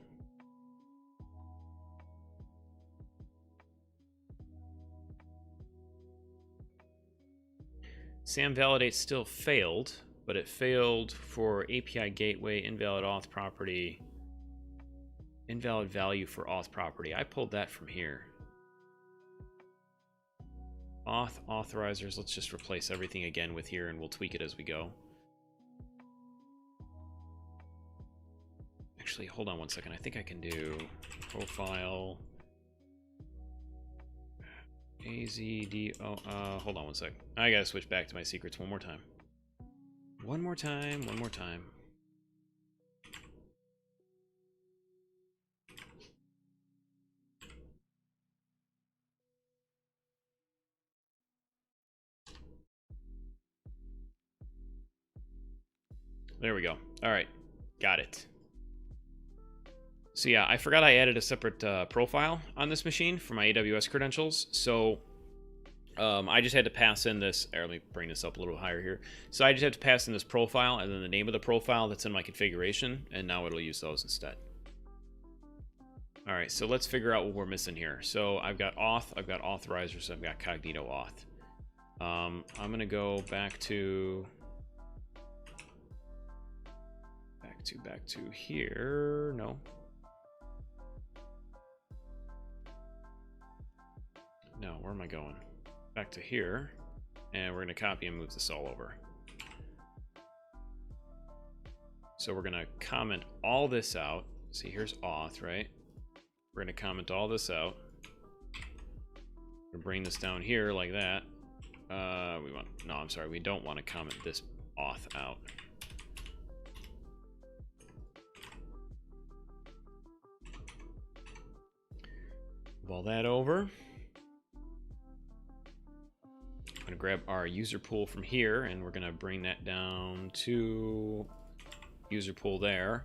SAM validate still failed, but it failed for API gateway, invalid auth property, invalid value for auth property. I pulled that from here. Auth authorizers, let's just replace everything again with here and we'll tweak it as we go. Actually, hold on 1 second. I think I can do profile AZDO. Hold on 1 sec. I gotta switch back to my secrets one more time. One more time. There we go. All right, got it. So yeah, I forgot I added a separate profile on this machine for my AWS credentials. So I just had to pass in this. Let me bring this up a little higher here. So I just had to pass in this profile and then the name of the profile that's in my configuration, and now it'll use those instead. All right, so let's figure out what we're missing here. So I've got auth, I've got authorizers, I've got Cognito auth. I'm gonna go back to here. No. No, where am I going? Back to here, and we're gonna copy and move this all over. So we're gonna comment all this out. See, here's auth, right? We're gonna comment all this out. We're gonna bring this down here like that. We don't want to comment this auth out. Move all that over. I'm gonna grab our user pool from here, and we're gonna bring that down to user pool there.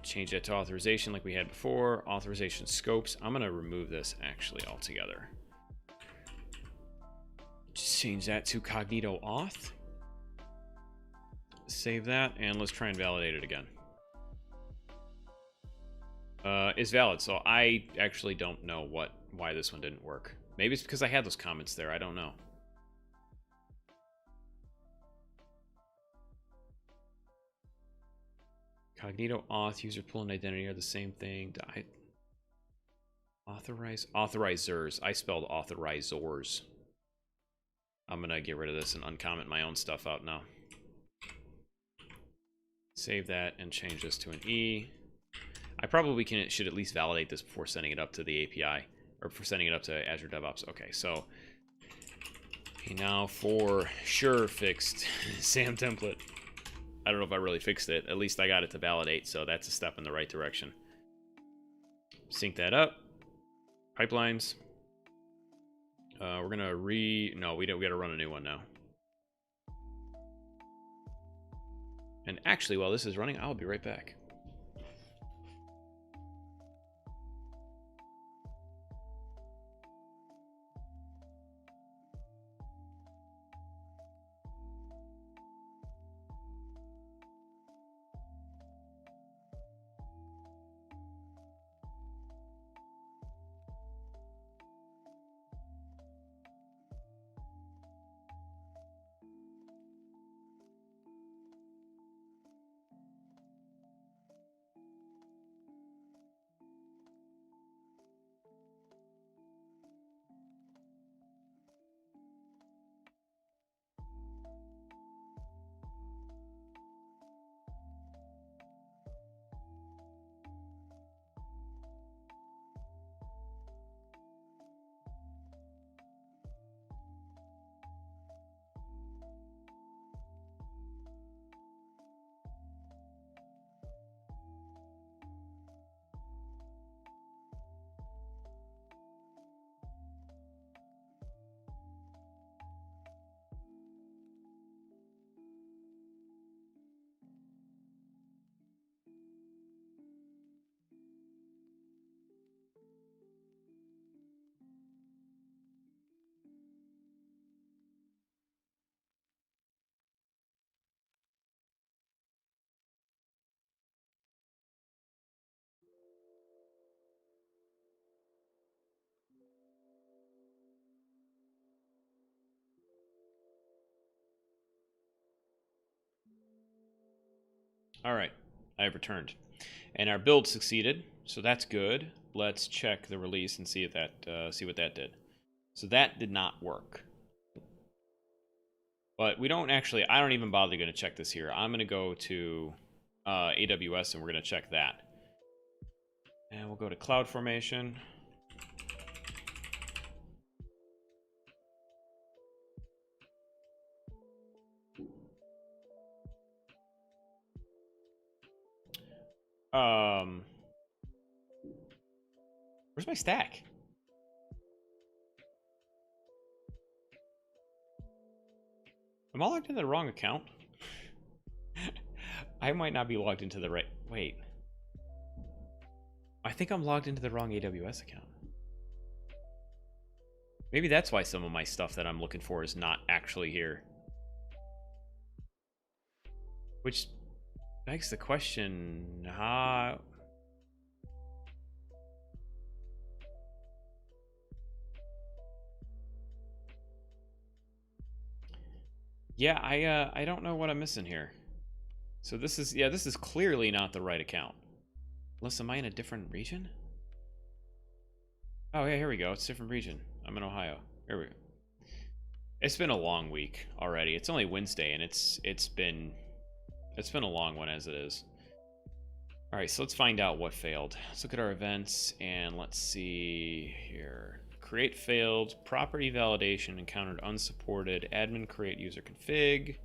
Change that to authorization like we had before. Authorization scopes. I'm gonna remove this actually altogether. Just change that to Cognito auth. Save that, and let's try and validate it again. Is valid, so I actually don't know why this one didn't work. Maybe it's because I had those comments there. I don't know. Cognito auth, user pool, and identity are the same thing. Authorizers. I spelled authorizers. I'm gonna get rid of this and uncomment my own stuff out now. Save that and change this to an E. I probably should at least validate this before sending it up to the API, or before sending it up to Azure DevOps. Okay, so now for sure fixed SAM template. I don't know if I really fixed it. At least I got it to validate, so that's a step in the right direction. Sync that up. Pipelines. We're gonna no, we gotta run a new one now. And actually, while this is running, I'll be right back. All right, I have returned, and our build succeeded, so that's good. Let's check the release and see if that see what that did. So that did not work. But we don't actually. I don't even bother going to check this here. I'm going to go to AWS and we're going to check that. And we'll go to CloudFormation. Where's my stack? Am I logged into the wrong account? I might not be logged into the right... Wait. I think I'm logged into the wrong AWS account. Maybe that's why some of my stuff that I'm looking for is not actually here. Which Begs the question, how... Yeah, I don't know what I'm missing here. So this is clearly not the right account. Unless, am I in a different region? Oh yeah, here we go. It's a different region. I'm in Ohio. Here we go. It's been a long week already. It's only Wednesday, and it's been a long one as it is. All right, so let's find out what failed. Let's look at our events, and let's see here. Create failed, property validation encountered unsupported, admin create user config.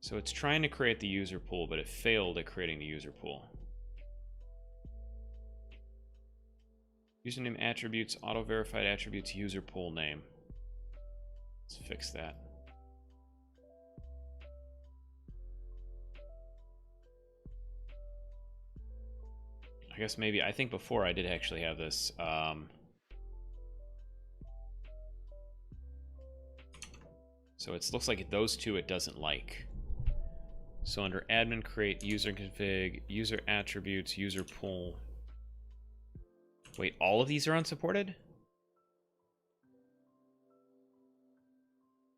So it's trying to create the user pool, but it failed at creating the user pool. Username attributes, auto-verified attributes, user pool name. Let's fix that. I guess maybe, I think before I did actually have this. So it looks like those two it doesn't like. So under admin create user config, user attributes, user pool. Wait, all of these are unsupported?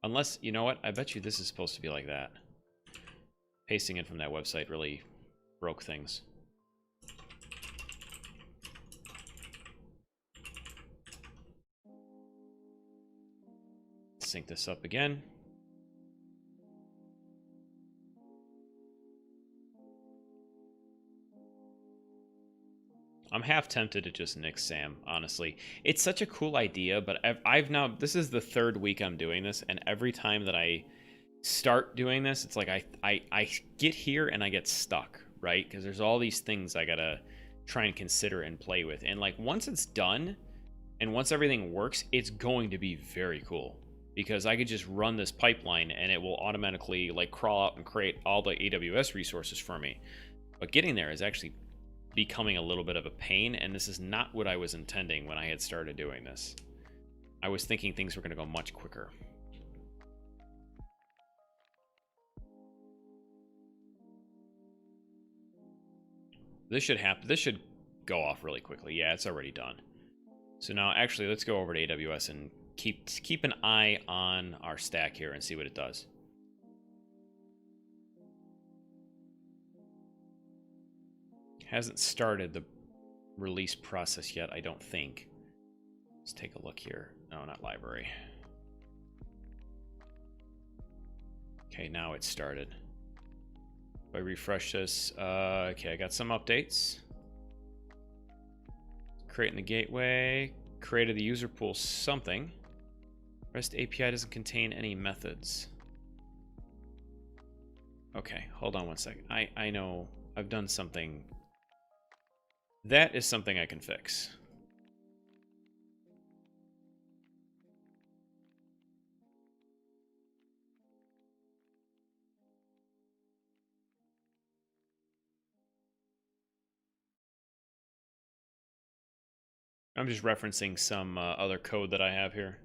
Unless, you know what? I bet you this is supposed to be like that. Pasting it from that website really broke things. Sync this up again. I'm half tempted to just nix Sam, honestly. It's such a cool idea, but I've now, this is the third week I'm doing this, and every time that I start doing this, it's like I get here and I get stuck, right? Because there's all these things I gotta try and consider and play with. And like once it's done, and once everything works, it's going to be very cool. Because I could just run this pipeline and it will automatically like crawl up and create all the AWS resources for me. But getting there is actually becoming a little bit of a pain, and this is not what I was intending when I had started doing this. I was thinking things were going to go much quicker. This should happen. This should go off really quickly. Yeah, it's already done. So now actually let's go over to AWS and keep an eye on our stack here and see what it does. Hasn't started the release process yet, I don't think. Let's take a look here. No, not library. Okay, now it's started. If I refresh this, okay, I got some updates. Creating the gateway, created the user pool something. REST API doesn't contain any methods. Okay, hold on one second. I know I've done something. That is something I can fix. I'm just referencing some other code that I have here.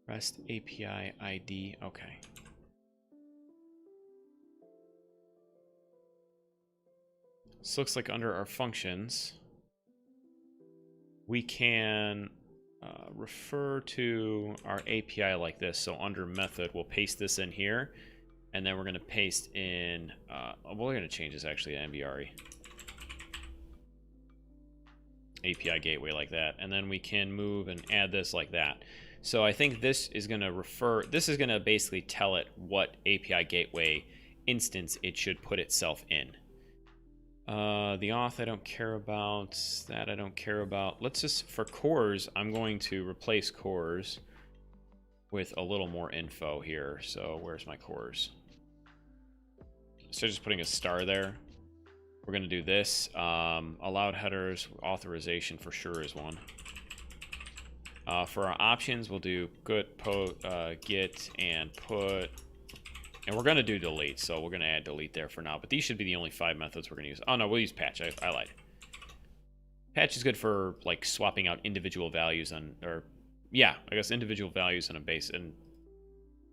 REST API ID, okay. This looks like under our functions, we can refer to our API like this. So under method, we'll paste this in here, and then we're going to paste in, we're going to change this actually to Enviari. API gateway like that, and then we can move and add this like that. So I think this is going to basically tell it what API gateway instance it should put itself in. The auth I don't care about, that I don't care about. Let's just, for cores, I'm going to replace cores with a little more info here. So where's my cores? So just putting a star there. We're going to do this. Allowed headers, authorization for sure is one. For our options, we'll do get and put. And we're going to do delete, so we're going to add delete there for now. But these should be the only 5 methods we're going to use. Oh, no, we'll use patch. I lied. Patch is good for, like, swapping out individual values on, or yeah, I guess individual values on a base and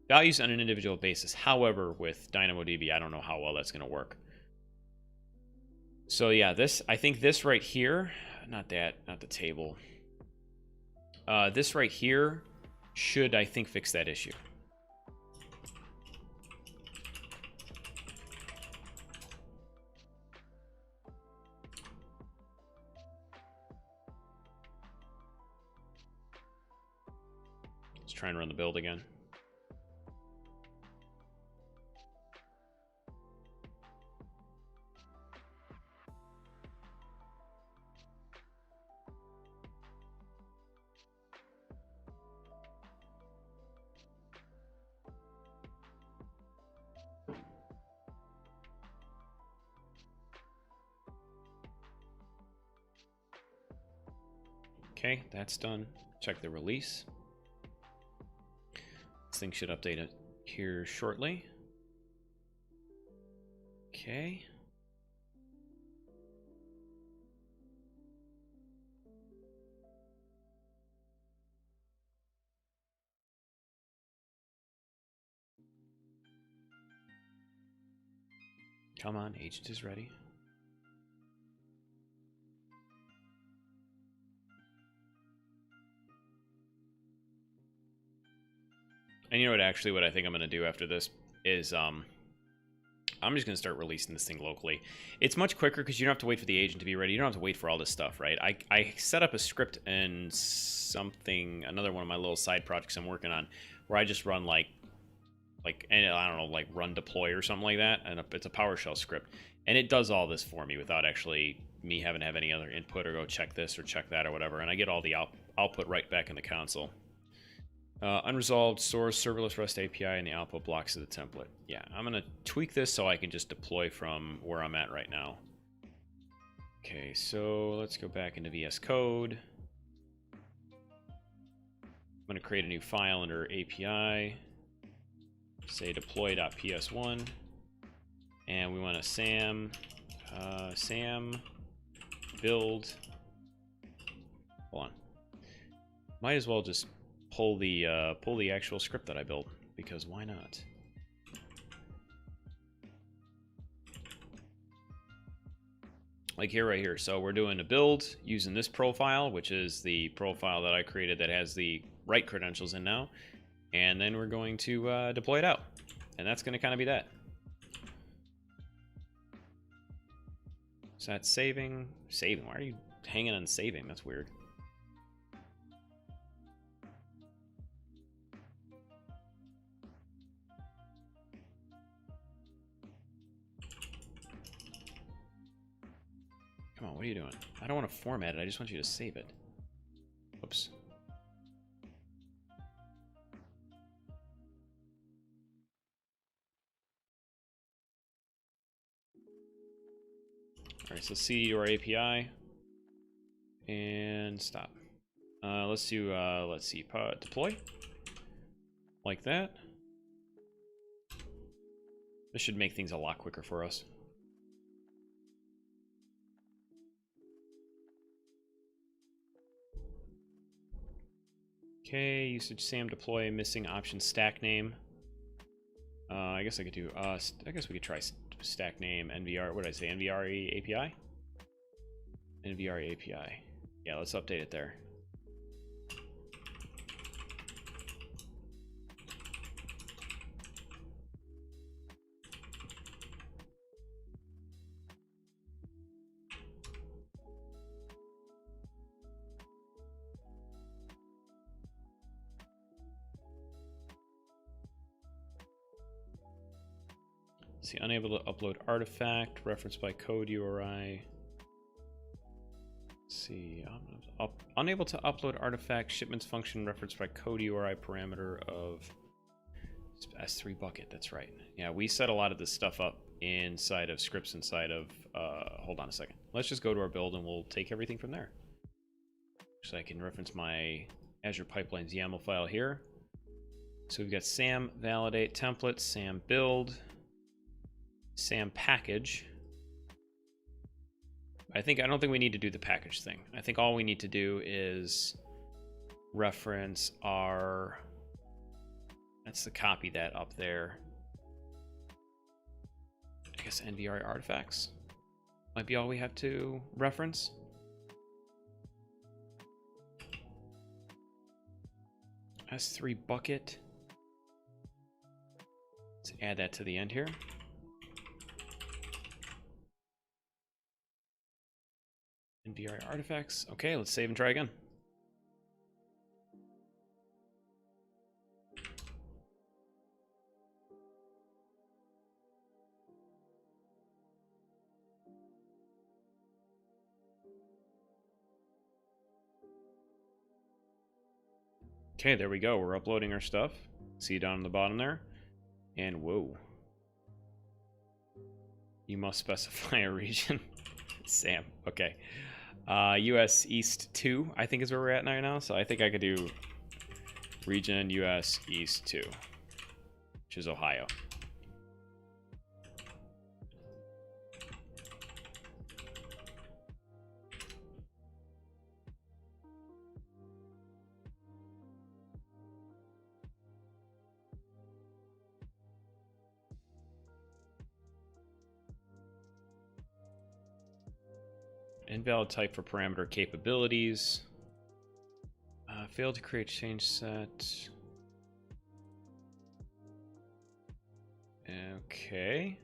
values on an individual basis. However, with DynamoDB, I don't know how well that's going to work. So yeah, I think this right here, not the table. This right here should, I think, fix that issue. Let's try and run the build again. Okay, that's done. Check the release. This thing should update it here shortly. Okay. Come on, agent is ready. And you know what, actually, what I think I'm going to do after this is I'm just going to start releasing this thing locally. It's much quicker because you don't have to wait for the agent to be ready. You don't have to wait for all this stuff, right? I set up a script in another one of my little side projects I'm working on, where I just run like and I don't know, like run deploy or something like that, and it's a PowerShell script, and it does all this for me without actually me having to have any other input or go check this or check that or whatever, and I get all the output right back in the console. Unresolved source serverless REST API and the output blocks of the template. Yeah, I'm going to tweak this so I can just deploy from where I'm at right now. Okay, so let's go back into VS Code. I'm going to create a new file under API. Say deploy.ps1. And we want a sam build. Hold on. Might as well just pull the actual script that I built, because why not? Like here, right here. So we're doing a build using this profile, which is the profile that I created that has the right credentials in now, and then we're going to deploy it out, and that's going to kind of be that. So that's saving. Why are you hanging on saving? That's weird. Come on, what are you doing? I don't want to format it, I just want you to save it. Whoops. Alright, so C to our API. And stop. Let's see, deploy. Like that. This should make things a lot quicker for us. Okay, usage SAM deploy, missing option stack name. I guess I could do, I guess we could try stack name NVR, what did I say, Enviari API? Enviari API. Yeah, let's update it there. See, unable to upload artifact, referenced by code URI. Let's see, unable to upload artifact, shipments function, referenced by code URI parameter of S3 bucket, that's right. Yeah, we set a lot of this stuff up inside of scripts inside of, hold on a second. Let's just go to our build and we'll take everything from there. So I can reference my Azure Pipelines YAML file here. So we've got SAM validate template, SAM build, SAM package. I don't think we need to do the package thing. I think all we need to do is reference our, that's the copy that up there. I guess Enviari artifacts might be all we have to reference. S3 bucket. Let's add that to the end here. Enviari artifacts. Okay, let's save and try again. Okay, there we go. We're uploading our stuff. See down on the bottom there. And whoa. You must specify a region. Sam. Okay. US East 2, I think is where we're at right now. So I think I could do region US East 2, which is Ohio. Invalid type for parameter capabilities. Failed to create change set. Okay.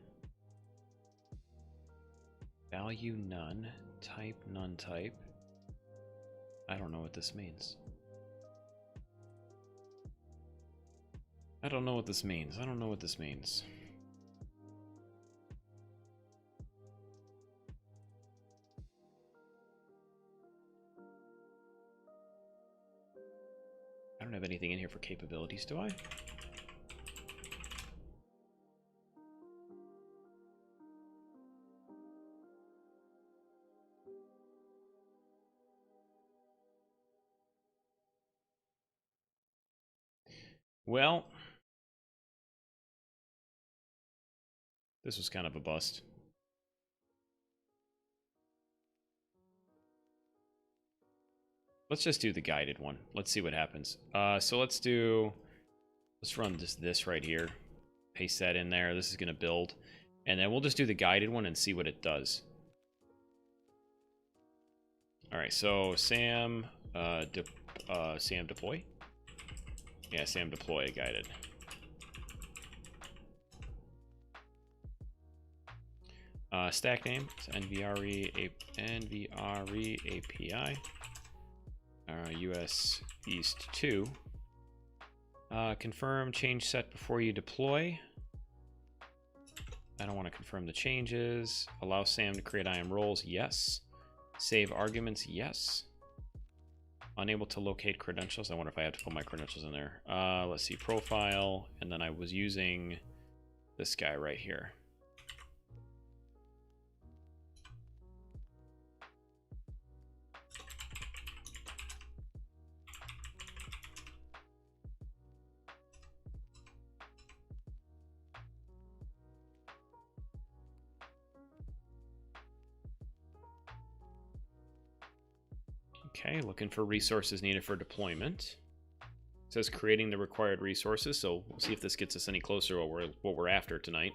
Value none. Type none type. I don't know what this means. I don't know what this means. I don't know what this means. I don't have anything in here for capabilities, do I? Well, this was kind of a bust. Let's just do the guided one. Let's see what happens. So let's run this right here. Paste that in there. This is going to build. And then we'll just do the guided one and see what it does. All right, so Sam deploy. Yeah, Sam deploy guided. Stack name, it's Enviari API. US East 2. Confirm change set before you deploy. I don't want to confirm the changes. Allow Sam to create IAM roles. Yes. Save arguments. Yes. Unable to locate credentials. I wonder if I have to put my credentials in there. Let's see. Profile. And then I was using this guy right here. Okay, looking for resources needed for deployment. It says creating the required resources, so we'll see if this gets us any closer to what we're after tonight.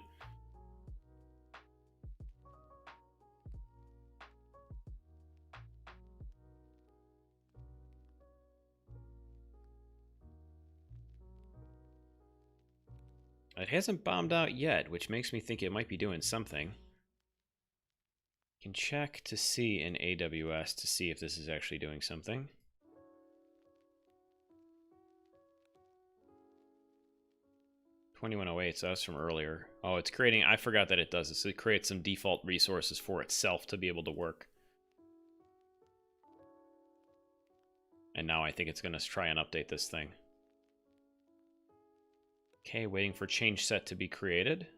It hasn't bombed out yet, which makes me think it might be doing something. Can check to see in AWS to see if this is actually doing something. $21.08, so that's from earlier. Oh, it's creating, I forgot that it does this. It creates some default resources for itself to be able to work. And now I think it's going to try and update this thing. Okay, waiting for change set to be created.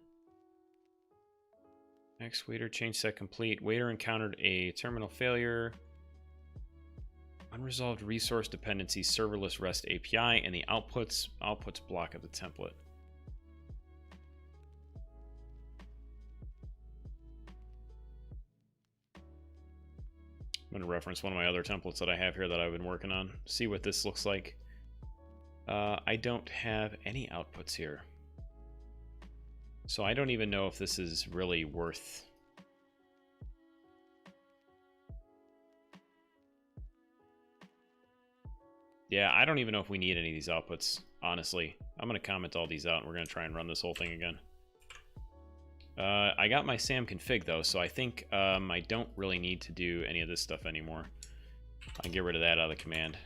Next, waiter change set complete. Waiter encountered a terminal failure. Unresolved resource dependencies, serverless REST API, and the outputs block of the template. I'm going to reference one of my other templates that I have here that I've been working on. See what this looks like. I don't have any outputs here. So I don't even know if this is really worth... Yeah, I don't even know if we need any of these outputs, honestly. I'm going to comment all these out, and we're going to try and run this whole thing again. I got my SAM config, though, so I think I don't really need to do any of this stuff anymore. I can get rid of that out of the command.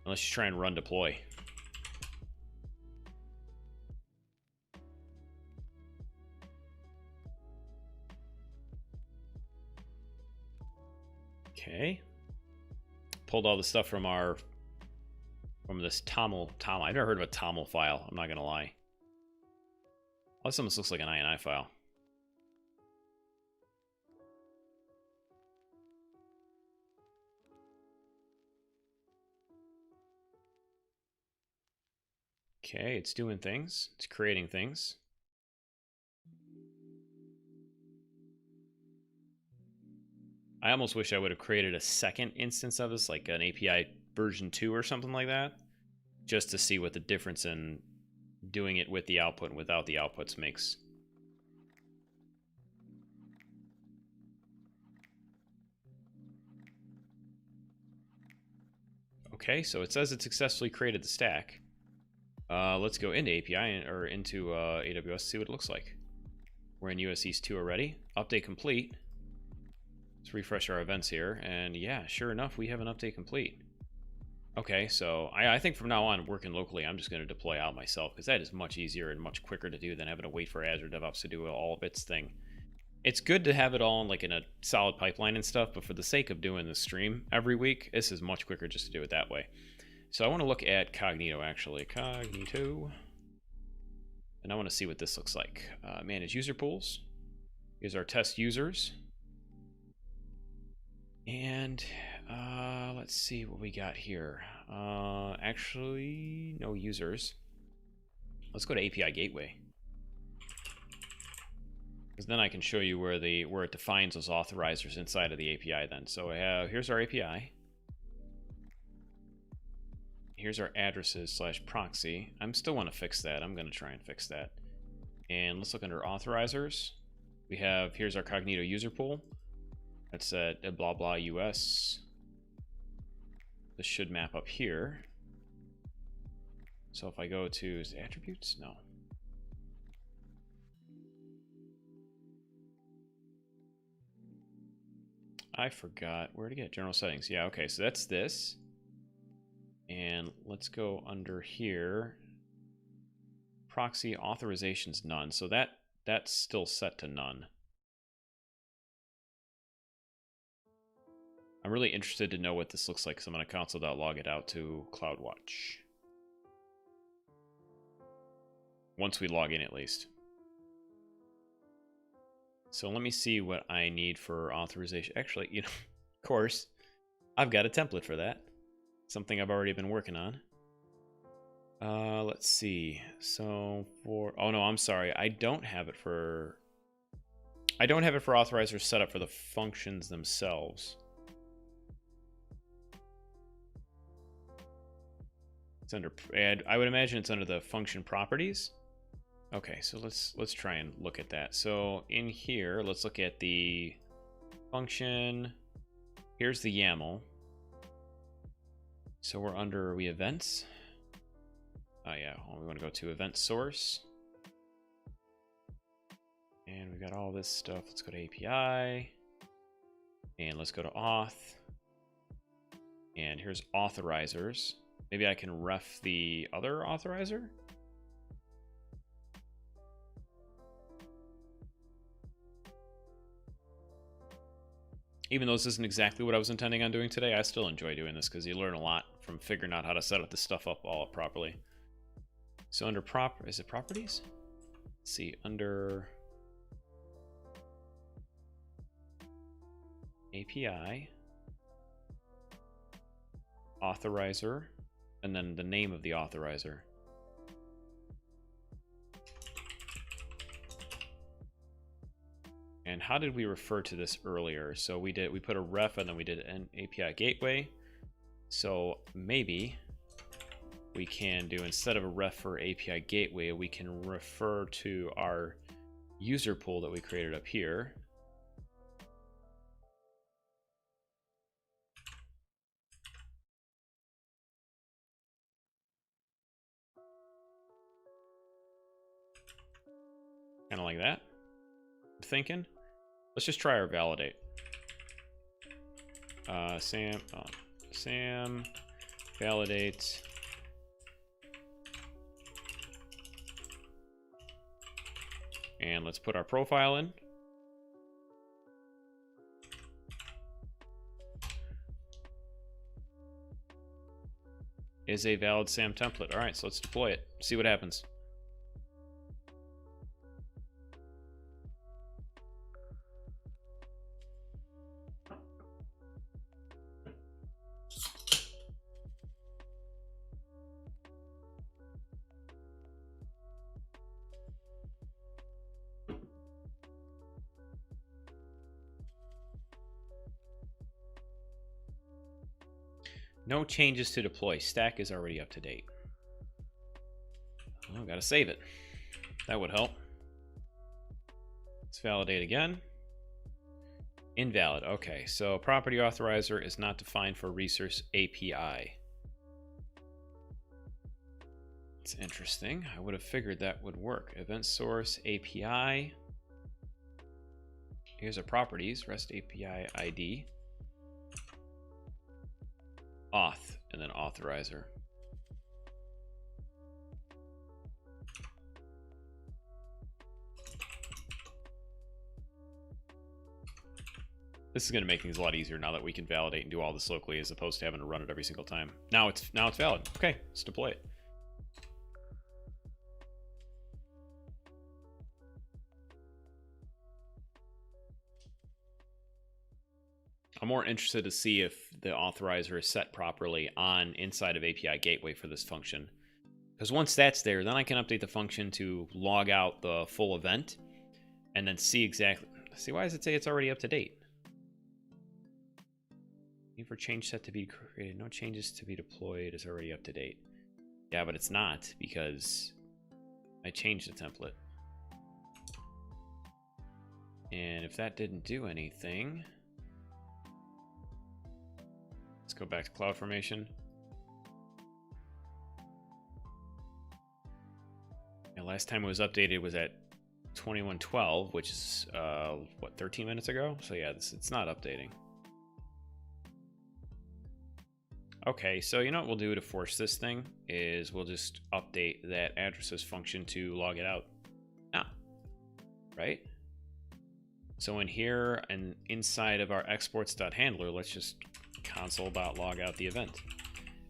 Unless you try and run deploy. Okay. Pulled all the stuff from this toml. I've never heard of a toml file, I'm not gonna lie. This almost looks like an INI file. Okay, it's doing things. It's creating things. I almost wish I would have created a second instance of this, like an API version 2 or something like that, just to see what the difference in doing it with the output and without the outputs makes. Okay, so it says it successfully created the stack. Let's go into API or into AWS, see what it looks like. We're in US East 2 already. Update complete. Let's refresh our events here, and yeah, sure enough, we have an update complete. Okay, so I think from now on, working locally, I'm just going to deploy out myself, because that is much easier and much quicker to do than having to wait for Azure DevOps to do all of its thing. It's good to have it all in, like, in a solid pipeline and stuff, but for the sake of doing the stream every week, this is much quicker just to do it that way. So I want to look at Cognito, actually. Cognito. And I want to see what this looks like. Manage user pools. Here's our test users. And let's see what we got here. Actually, no users. Let's go to API Gateway, because then I can show you where it defines those authorizers inside of the API. Then, so here's our API. Here's our addresses / proxy. I still want to fix that. I'm going to try and fix that. And let's look under authorizers. Here's our Cognito user pool. That's at blah blah US. This should map up here. So if I go to attributes, no. I forgot where to get general settings. Yeah, okay, so that's this. And let's go under here. Proxy authorizations none. So that's still set to none. I'm really interested to know what this looks like, so I'm going to console.log it out to CloudWatch. Once we log in, at least. So let me see what I need for authorization. Actually, of course, I've got a template for that. Something I've already been working on. Let's see. So oh no, I'm sorry. I don't have it for authorizers set up for the functions themselves. It's under, I would imagine it's under the function properties. Okay, so let's try and look at that. So in here, let's look at the function. Here's the YAML. So we're under events. Oh yeah, well, we want to go to event source. And we've got all this stuff. Let's go to API. And let's go to auth. And here's authorizers. Maybe I can ref the other authorizer? Even though this isn't exactly what I was intending on doing today, I still enjoy doing this because you learn a lot from figuring out how to set up this stuff up all properly. So under is it properties? Let's see, under API, authorizer, and then the name of the authorizer. And how did we refer to this earlier? So we put a ref and then we did an API gateway. So maybe we can do, instead of a ref for API gateway, we can refer to our user pool that we created up here. Kind of like that. I'm thinking. Let's just try our validate. Sam validate. And let's put our profile in. Is a valid SAM template. All right, so let's deploy it. See what happens. No changes to deploy. Stack is already up to date. Oh, gotta save it. That would help. Let's validate again. Invalid. Okay, so property authorizer is not defined for resource API. It's interesting. I would have figured that would work. Event source API. Here's our properties. REST API ID. Auth, and then authorizer. This is going to make things a lot easier now that we can validate and do all this locally as opposed to having to run it every single time. Now it's valid. Okay, let's deploy it. I'm more interested to see if the authorizer is set properly on inside of API gateway for this function. Because once that's there, then I can update the function to log out the full event and then see exactly. See, why does it say it's already up to date? Need for change set to be created. No changes to be deployed is already up to date. Yeah, but it's not because I changed the template. And if that didn't do anything, let's go back to CloudFormation. And last time it was updated was at 2112, which is what, 13 minutes ago? So yeah, it's not updating. Okay, so you know what we'll do to force this thing is we'll just update that addresses function to log it out now, right? So in here and inside of our exports.handler, let's just console.log out the event.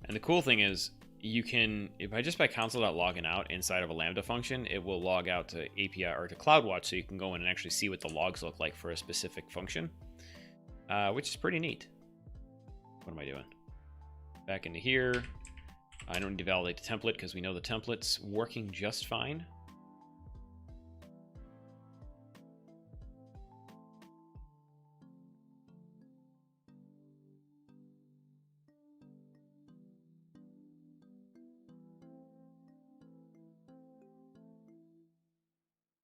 And the cool thing is you can, just by console.logging out inside of a Lambda function, it will log out to API or to CloudWatch, so you can go in and actually see what the logs look like for a specific function, which is pretty neat. What am I doing? Back into here. I don't need to validate the template because we know the template's working just fine.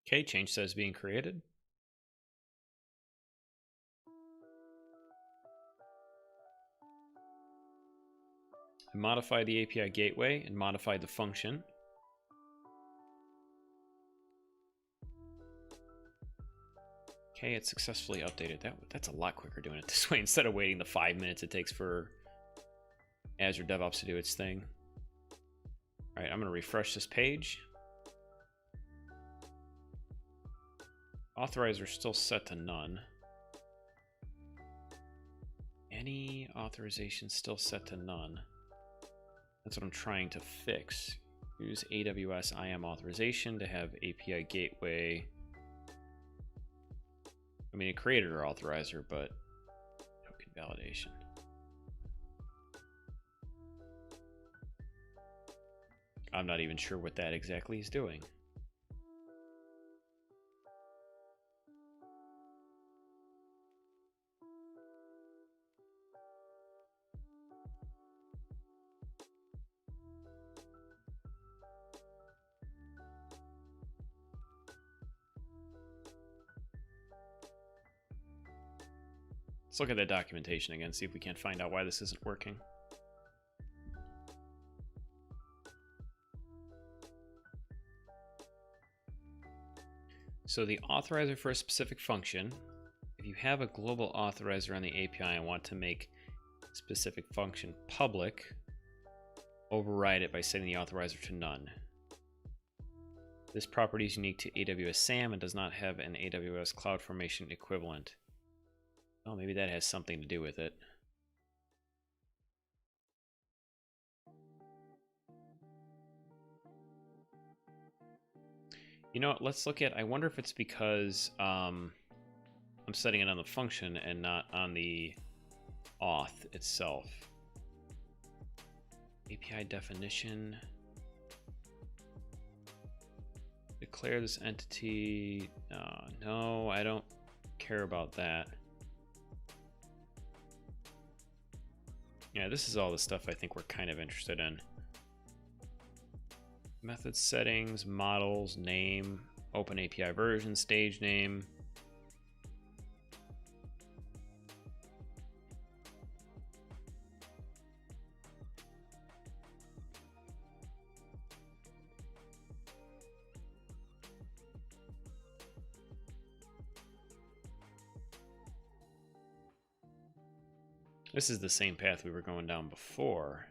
Okay, change says being created. I modified the API gateway and modified the function. Okay, it's successfully updated. That's a lot quicker doing it this way instead of waiting the 5 minutes it takes for Azure DevOps to do its thing. All right, I'm going to refresh this page. Authorizer still set to none. Any authorization still set to none. That's what I'm trying to fix. Use AWS IAM authorization to have API gateway. I mean, it created our authorizer, but token validation. I'm not even sure what that exactly is doing. Let's look at that documentation again, see if we can't find out why this isn't working. So the authorizer for a specific function, if you have a global authorizer on the API and want to make a specific function public, override it by setting the authorizer to none. This property is unique to AWS SAM and does not have an AWS CloudFormation equivalent. Oh, maybe that has something to do with it. You know what, let's look at, I wonder if it's because I'm setting it on the function and not on the auth itself. API definition. Declare this entity. No, I don't care about that. Yeah, this is all the stuff I think we're kind of interested in. Method settings, models, name, open API version, stage name. This is the same path we were going down before.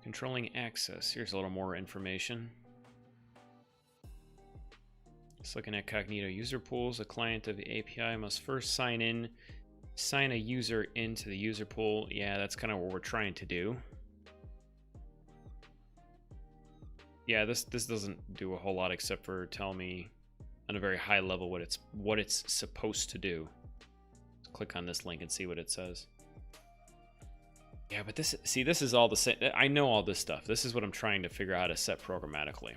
Controlling access. Here's a little more information. Just looking at Cognito user pools, a client of the API must first sign a user into the user pool. Yeah, that's kind of what we're trying to do. Yeah, this doesn't do a whole lot except for tell me on a very high level what it's supposed to do. Let's click on this link and see what it says. Yeah, but this is all the same. I know all this stuff. This is what I'm trying to figure out how to set programmatically.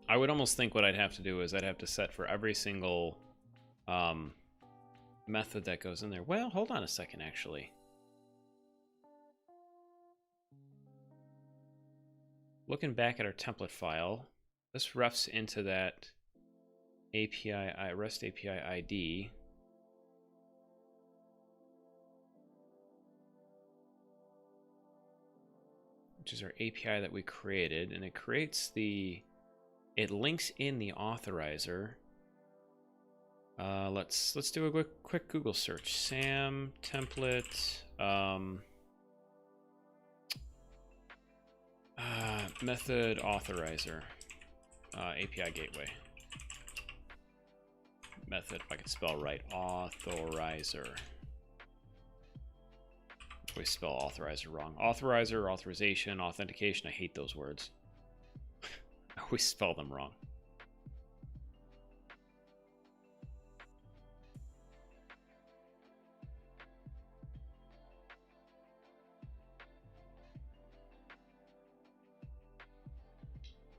I would almost think what I'd have to do is I'd have to set for every single method that goes in there. Well, hold on a second, actually. Looking back at our template file, this refs into that API, REST API ID. Which is our API that we created, and it creates it links in the authorizer. Let's do a quick Google search. SAM template method authorizer API gateway method. If I can spell right, authorizer. I always spell authorizer wrong. Authorizer, authorization, authentication. I hate those words. I always spell them wrong.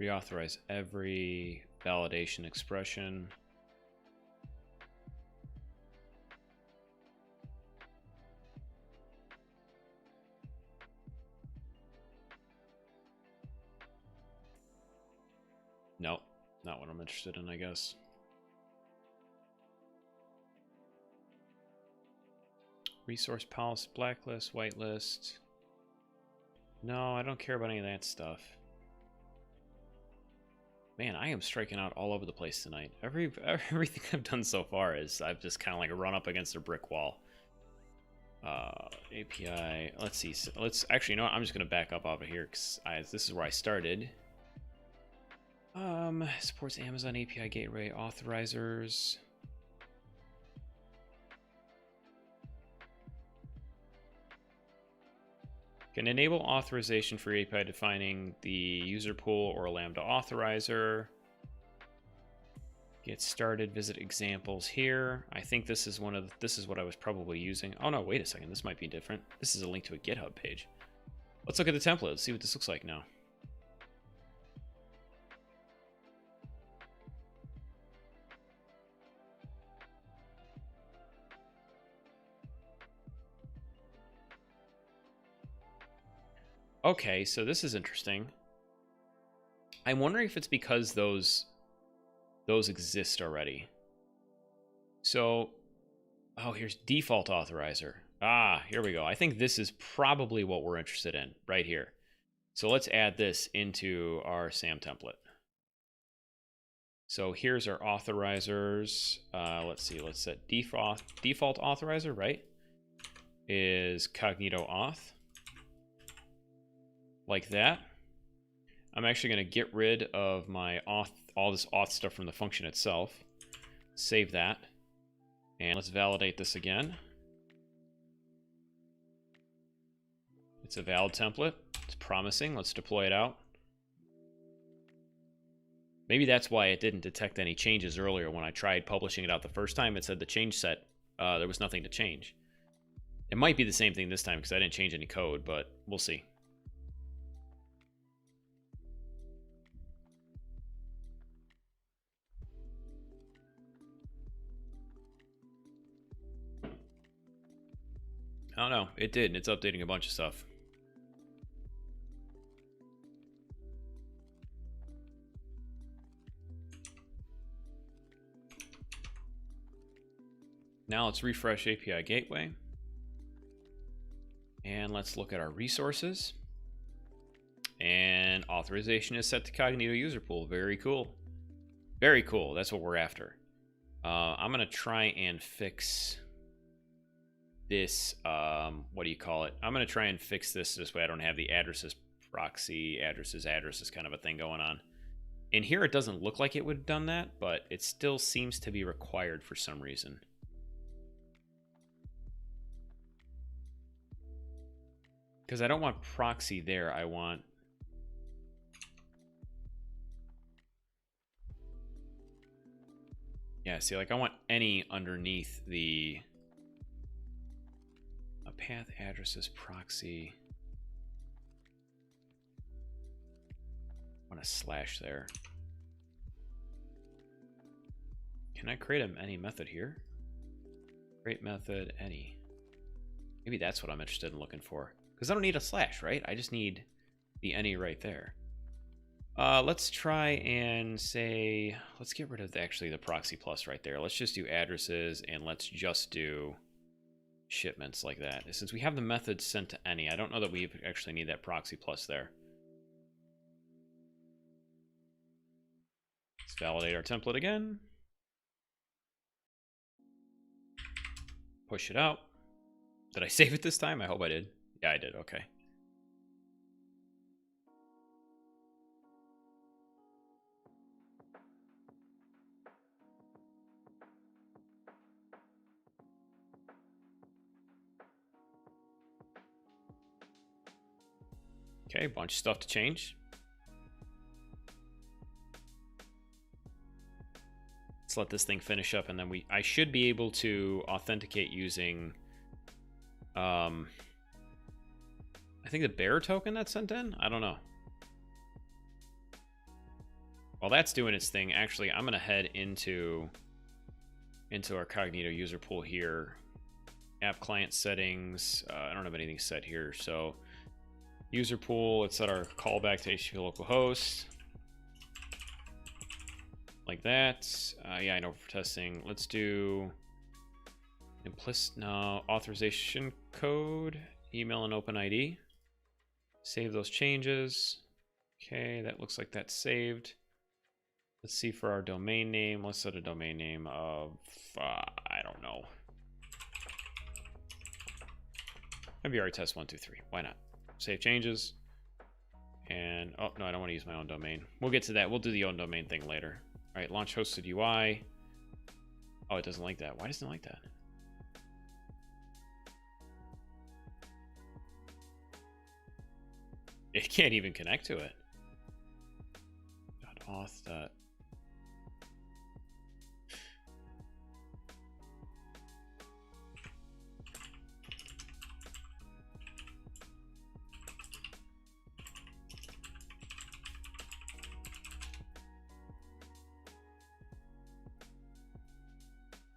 Reauthorize every validation expression. Nope, not what I'm interested in, I guess. Resource policy, blacklist, whitelist. No, I don't care about any of that stuff. Man, I am striking out all over the place tonight. Everything I've done so far is I've just kind of like run up against a brick wall. API, let's see. Let's actually, you know what? I'm just going to back up out of here because this is where I started. Supports Amazon API Gateway authorizers. Can enable authorization for API defining the user pool or Lambda authorizer. Get started, visit examples here. I think this is this is what I was probably using. Oh no, wait a second, this might be different. This is a link to a GitHub page. Let's look at the template, let's see what this looks like now. Okay, so this is interesting. I'm wondering if it's because those exist already. So, oh, here's default authorizer. Ah, here we go. I think this is probably what we're interested in right here. So let's add this into our SAM template. So here's our authorizers. Let's see, let's set default authorizer, right? Is Cognito auth. Like that. I'm actually going to get rid of my auth, all this auth stuff from the function itself. Save that. And let's validate this again. It's a valid template. It's promising. Let's deploy it out. Maybe that's why it didn't detect any changes earlier. When I tried publishing it out the first time, it said the change set, there was nothing to change. It might be the same thing this time because I didn't change any code, but we'll see. Oh no, it did, and it's updating a bunch of stuff. Now let's refresh API Gateway. And let's look at our resources. And authorization is set to Cognito user pool. Very cool. Very cool. That's what we're after. I'm going to try and fix this. What do you call it? I'm going to try and fix this way I don't have the addresses proxy, addresses kind of a thing going on. In here, it doesn't look like it would have done that, but it still seems to be required for some reason. Because I don't want proxy there, I want... Yeah, see, like I want any underneath the... A path addresses proxy. I want a slash there. Can I create any method here? Create method, any. Maybe that's what I'm interested in looking for. Because I don't need a slash, right? I just need the any right there. Let's try and say, let's get rid of actually the proxy plus right there. Let's just do addresses and let's just do shipments like that. Since we have the method sent to any, I don't know that we actually need that proxy plus there. Let's validate our template again. Push it out. Did I save it this time? I hope I did. Yeah, I did. Okay. Okay, bunch of stuff to change. Let's let this thing finish up, and then I should be able to authenticate using I think the bearer token that's sent in? I don't know. While that's doing its thing, actually, I'm going to head into our Cognito user pool here. App client settings. I don't have anything set here. So user pool, let's set our callback to HTTP localhost. Like that. Yeah, I know for testing. Let's do implicit, no, authorization code, email and open ID. Save those changes. Okay, that looks like that's saved. Let's see for our domain name. Let's set a domain name of, I don't know. Enviari test 123. Why not? Save changes. And, oh, no, I don't want to use my own domain. We'll get to that. We'll do the own domain thing later. All right, launch hosted UI. Oh, it doesn't like that. Why doesn't it like that? It can't even connect to it. .auth.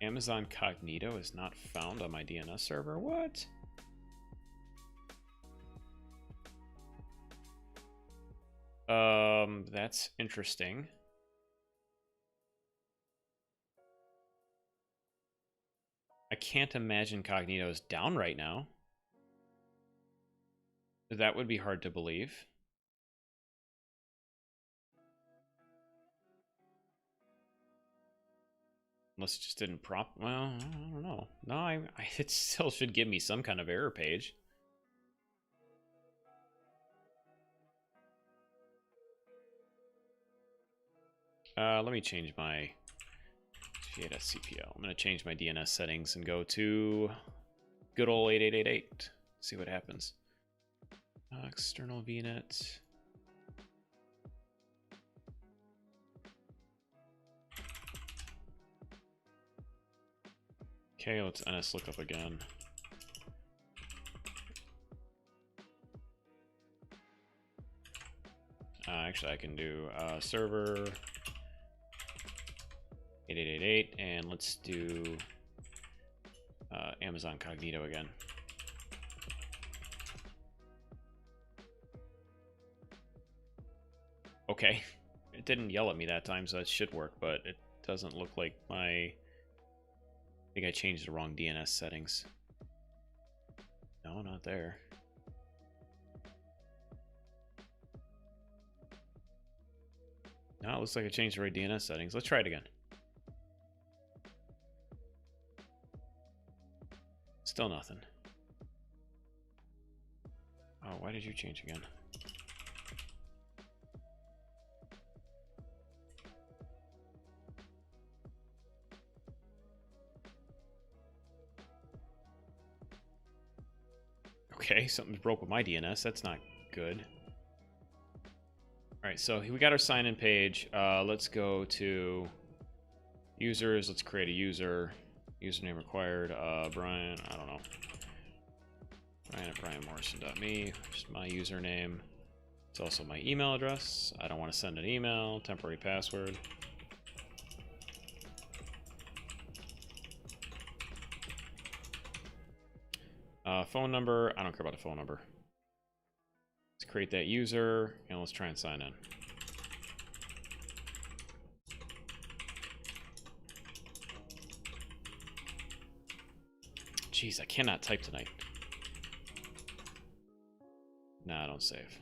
Amazon Cognito is not found on my DNS server. What? That's interesting. I can't imagine Cognito is down right now. That would be hard to believe. Unless it just didn't prompt. Well, I don't know. No, it still should give me some kind of error page. Let me change my ga.cpl. I'm going to change my DNS settings and go to good old 8888. See what happens. External VNet. Okay, let's nslookup again. Actually, I can do server 8888, and let's do Amazon Cognito again. Okay, it didn't yell at me that time, so that should work, but it doesn't look like I think I changed the wrong DNS settings. No, not there. No, it looks like I changed the right DNS settings. Let's try it again. Still nothing. Oh, why did you change again? Okay, something's broke with my DNS. That's not good. All right, so we got our sign-in page. Let's go to users. Let's create a user. Username required. Brian, I don't know. Brian at brianmorrison.me. Just my username. It's also my email address. I don't want to send an email. Temporary password. Phone number. I don't care about a phone number. Let's create that user and let's try and sign in. Jeez, I cannot type tonight. Nah, I don't save.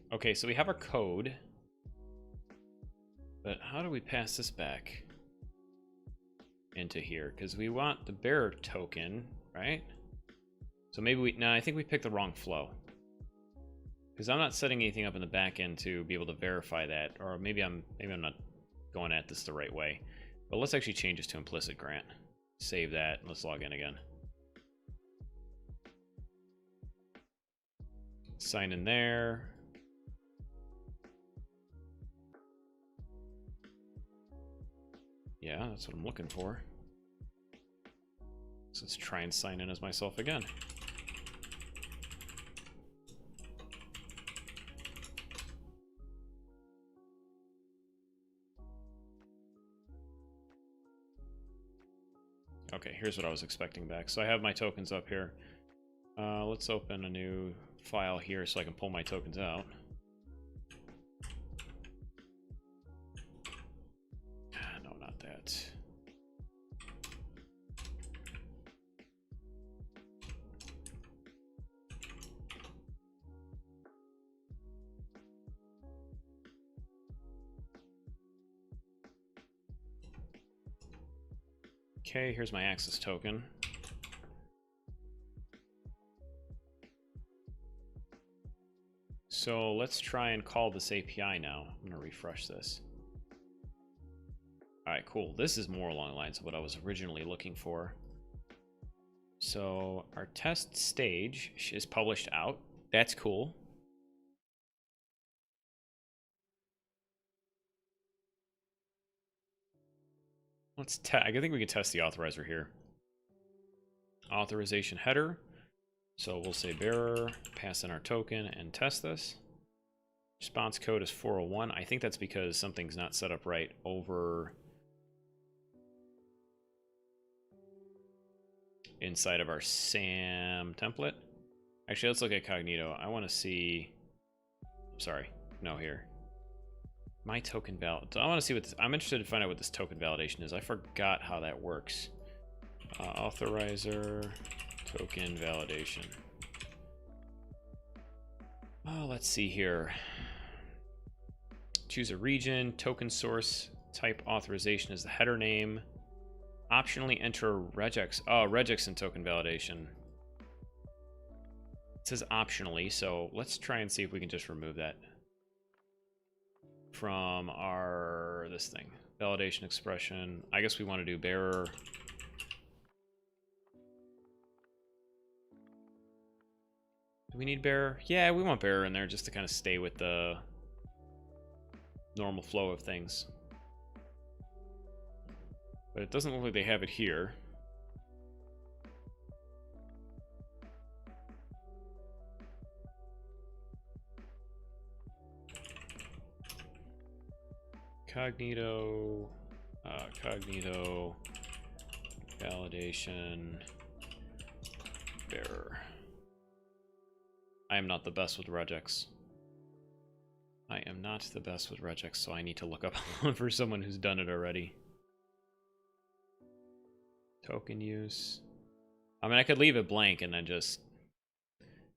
Okay, so we have our code. But how do we pass this back into here? Because we want the bearer token, right? So maybe no, I think we picked the wrong flow. Because I'm not setting anything up in the back end to be able to verify that, or maybe I'm not going at this the right way. But let's actually change this to implicit grant. Save that, and let's log in again. Sign in there. Yeah, that's what I'm looking for. So let's try and sign in as myself again. Okay, here's what I was expecting back. So I have my tokens up here. Let's open a new file here so I can pull my tokens out. No, not that. Okay, here's my access token. So let's try and call this API now. I'm gonna refresh this. All right, cool. This is more along the lines of what I was originally looking for. So our test stage is published out. That's cool. Let's I think we can test the authorizer here. Authorization header. So we'll say bearer, pass in our token, and test this. Response code is 401. I think that's because something's not set up right over inside of our SAM template. Actually, let's look at Cognito. I want to see. Sorry, no, here. My token valid. I want to see what this, I'm interested to find out what this token validation is. I forgot how that works. Authorizer token validation. Oh, let's see here. Choose a region, token source, type authorization is the header name. Optionally enter regex. Oh, regex and token validation. It says optionally, so let's try and see if we can just remove that from our this thing. Validation expression. I guess we want to do bearer. Do we need bearer? Yeah, we want bearer in there just to kind of stay with the normal flow of things. But it doesn't look like they have it here. Cognito, Cognito, validation, bearer. I am not the best with regex. I am not the best with regex, so I need to look up for someone who's done it already. Token use. I mean, I could leave it blank and then just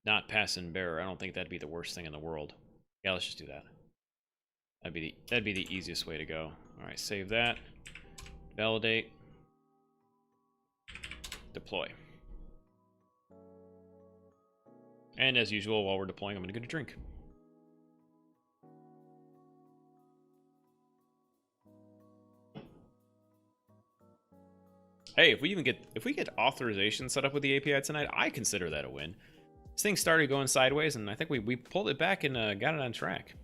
not pass in bearer. I don't think that'd be the worst thing in the world. Yeah, let's just do that. That'd be the easiest way to go. All right, save that. Validate. Deploy. And as usual, while we're deploying, I'm gonna get a drink. Hey, if we get authorization set up with the API tonight, I consider that a win. This thing started going sideways, and I think we pulled it back and got it on track.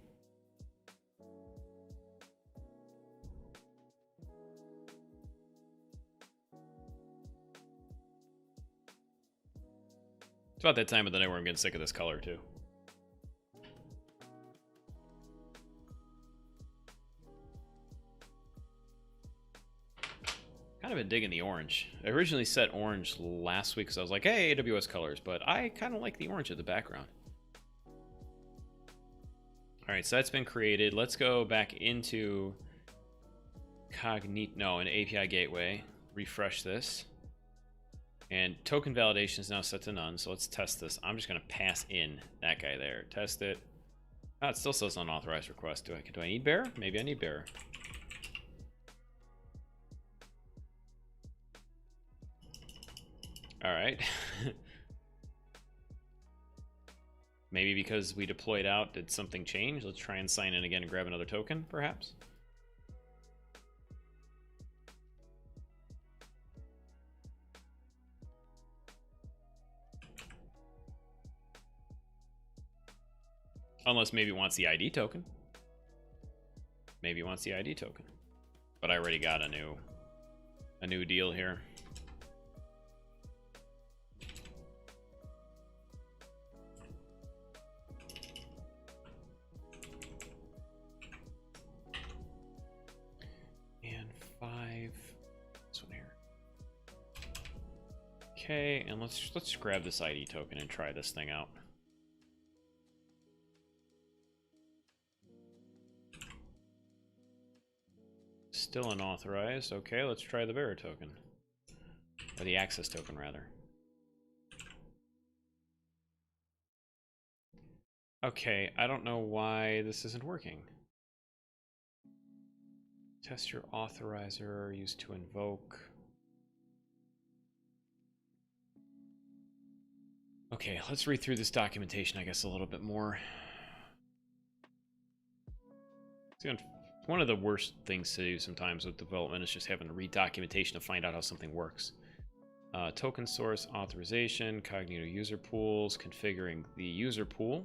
It's about that time of the night where I'm getting sick of this color too. Kind of been digging the orange. I originally set orange last week because I was like, hey, AWS colors, but I kind of like the orange at the background. All right, so that's been created. Let's go back into Cognito, no, an API gateway. Refresh this. And token validation is now set to none, so let's test this. I'm just going to pass in that guy there. Test it. Oh, it still says unauthorized request. Do I need bearer? Maybe I need bearer. All right. Maybe because we deployed out, did something change? Let's try and sign in again and grab another token, perhaps. Unless maybe it wants the ID token. Maybe it wants the ID token. But I already got a new deal here. And 5. This one here. Okay, and let's grab this ID token and try this thing out. Still unauthorized. Okay, let's try the bearer token. Or the access token, rather. Okay, I don't know why this isn't working. Test your authorizer used to invoke. Okay, let's read through this documentation, I guess, a little bit more. One of the worst things to do sometimes with development is just having to read documentation to find out how something works. Token source authorization, Cognito user pools, configuring the user pool.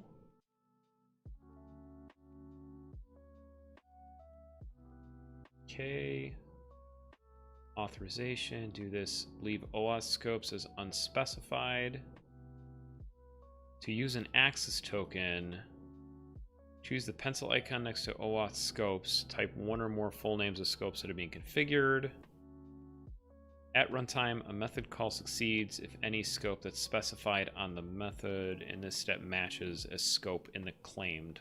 Okay. Authorization, do this. Leave OAuth scopes as unspecified. To use an access token, Choose the pencil icon next to OAuth scopes. Type one or more full names of scopes that are being configured. At runtime, a method call succeeds if any scope that's specified on the method in this step matches a scope in the claimed.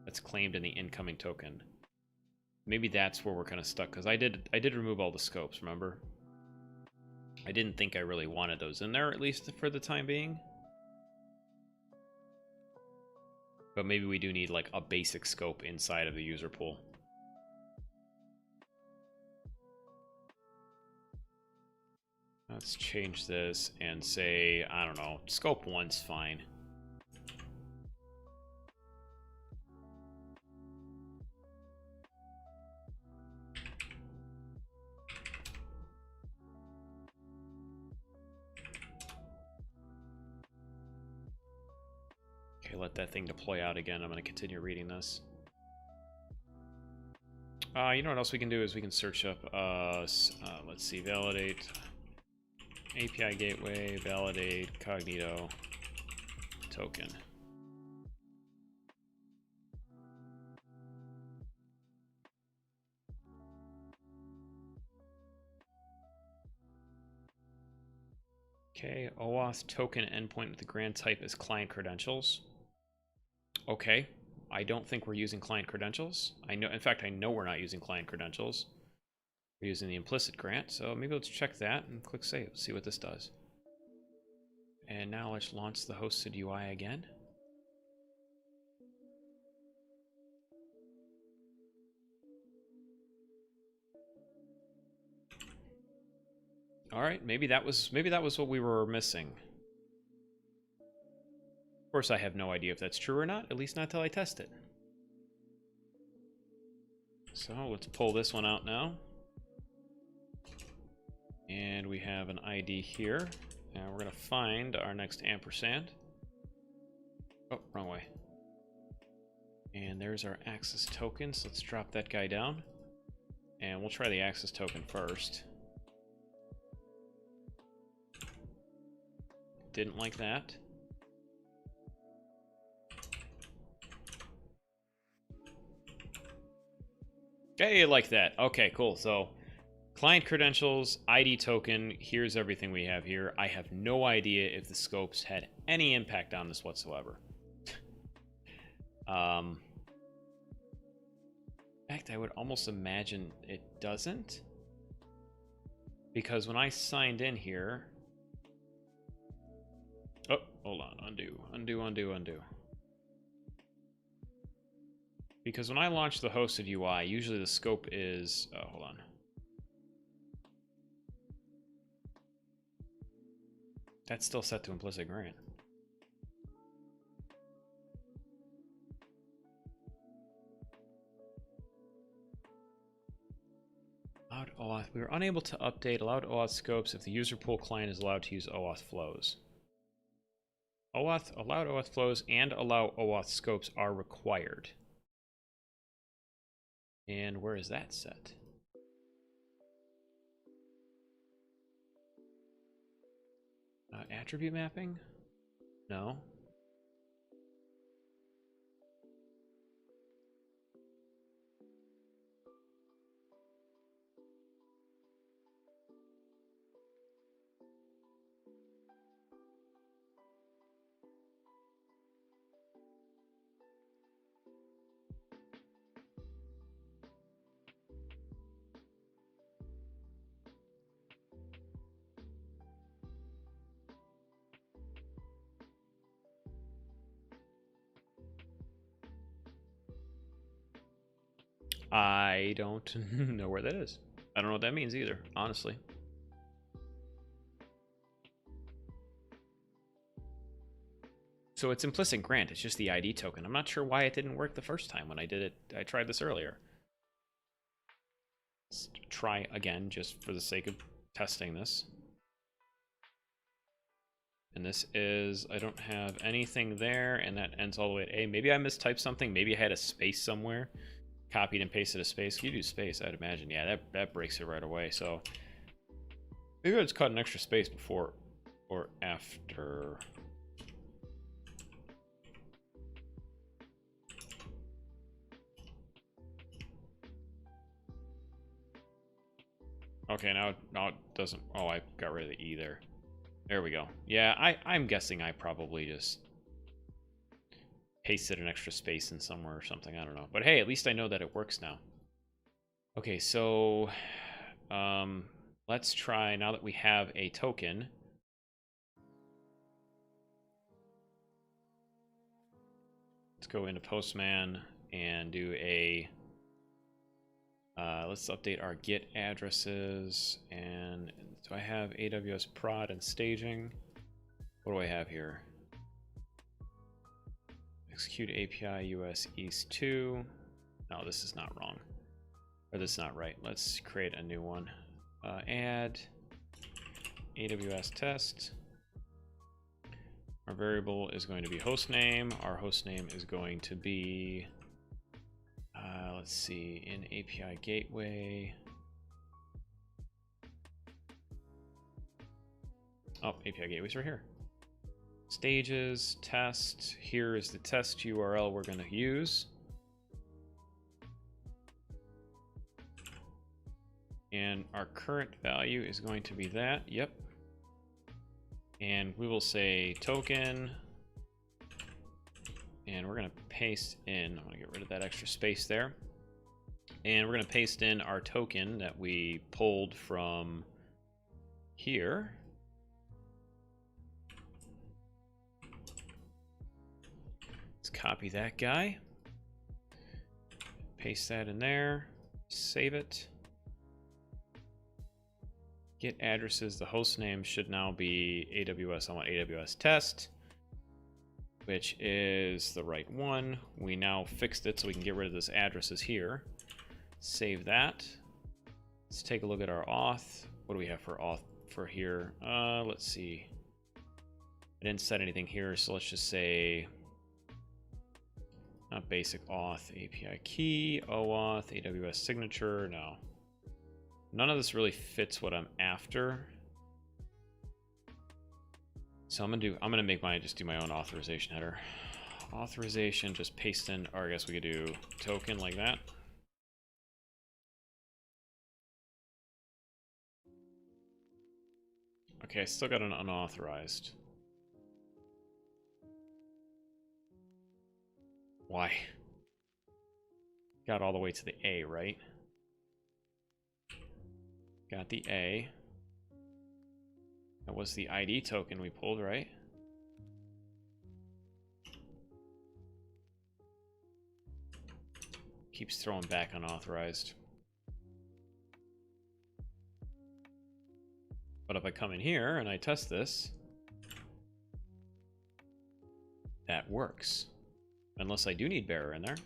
That's claimed in the incoming token. Maybe that's where we're kind of stuck, because I did remove all the scopes, remember? I didn't think I really wanted those in there, at least for the time being. But maybe we do need like a basic scope inside of the user pool. Let's change this and say, I don't know, scope 1's fine. Okay, let that thing deploy out again. I'm going to continue reading this. You know what else we can do is we can search up, let's see, validate API gateway, validate Cognito token. Okay, OAuth token endpoint with the grant type is client credentials. Okay, I don't think we're using client credentials. In fact, I know we're not using client credentials. We're using the implicit grant, so maybe let's check that and click save, see what this does. And now let's launch the hosted UI again. All right, maybe that was what we were missing. Of course, I have no idea if that's true or not, at least not till I test it. So let's pull this one out now. And we have an ID here. Now we're going to find our next ampersand. Oh, wrong way. And there's our access token. So let's drop that guy down. And we'll try the access token first. Didn't like that. Okay, like that. Okay, cool. So client credentials, ID token, here's everything we have here. I have no idea if the scopes had any impact on this whatsoever. In fact, I would almost imagine it doesn't. Because when I signed in here... Oh, hold on. Undo. Because when I launch the hosted UI, usually the scope is... Oh, hold on. That's still set to implicit grant. Allowed OAuth. We were unable to update allowed OAuth scopes if the user pool client is allowed to use OAuth flows. Allowed OAuth flows and allow OAuth scopes are required. And where is that set? Attribute mapping? No. I don't know where that is. I don't know what that means either, honestly. So it's implicit grant, it's just the ID token. I'm not sure why it didn't work the first time when I did it. I tried this earlier. Let's try again, just for the sake of testing this. And this is, I don't have anything there, and that ends all the way at A. Maybe I mistyped something. Maybe I had a space somewhere. Copied and pasted a space. You do space, I'd imagine. Yeah, that breaks it right away. So maybe I just cut an extra space before or after. Okay, now it doesn't. Oh, I got rid of the E there. There we go. Yeah, I'm guessing I probably just pasted an extra space in somewhere or something. I don't know. But hey, at least I know that it works now. Okay, so let's try, now that we have a token, let's go into Postman and do a let's update our get addresses. And do I have AWS prod and staging? What do I have here? Execute API US East 2. No, this is not wrong. Or this is not right. Let's create a new one. Add AWS test. Our variable is going to be hostname. Our hostname is going to be, let's see, in API gateway. Oh, API gateway's right here. Stages, test. Here is the test URL we're going to use. And our current value is going to be that. Yep. And we will say token. And we're going to paste in, I'm going to get rid of that extra space there. And we're going to paste in our token that we pulled from here. Let's copy that guy. Paste that in there. Save it. Get addresses. The host name should now be AWS. I want AWS test, which is the right one. We now fixed it so we can get rid of this addresses here. Save that. Let's take a look at our auth. What do we have for auth for here? Let's see. I didn't set anything here, so let's just say not basic auth, API key, OAuth, AWS signature. No. None of this really fits what I'm after. So I'm gonna make just do my own authorization header. Authorization, just paste in, or I guess we could do token like that. Okay, I still got an unauthorized. Why? Got all the way to the A, right? Got the A. That was the ID token we pulled, right? Keeps throwing back unauthorized. But if I come in here and I test this, that works. Unless I do need bearer in there.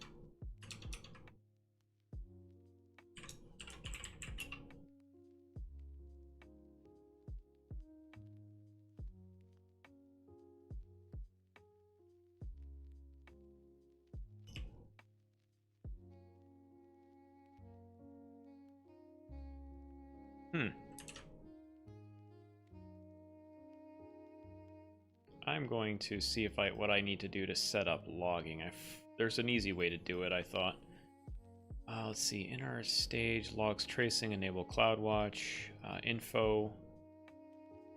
I'm going to see if what I need to do to set up logging. There's an easy way to do it, I thought. Let's see, in our stage, logs tracing, enable CloudWatch, info.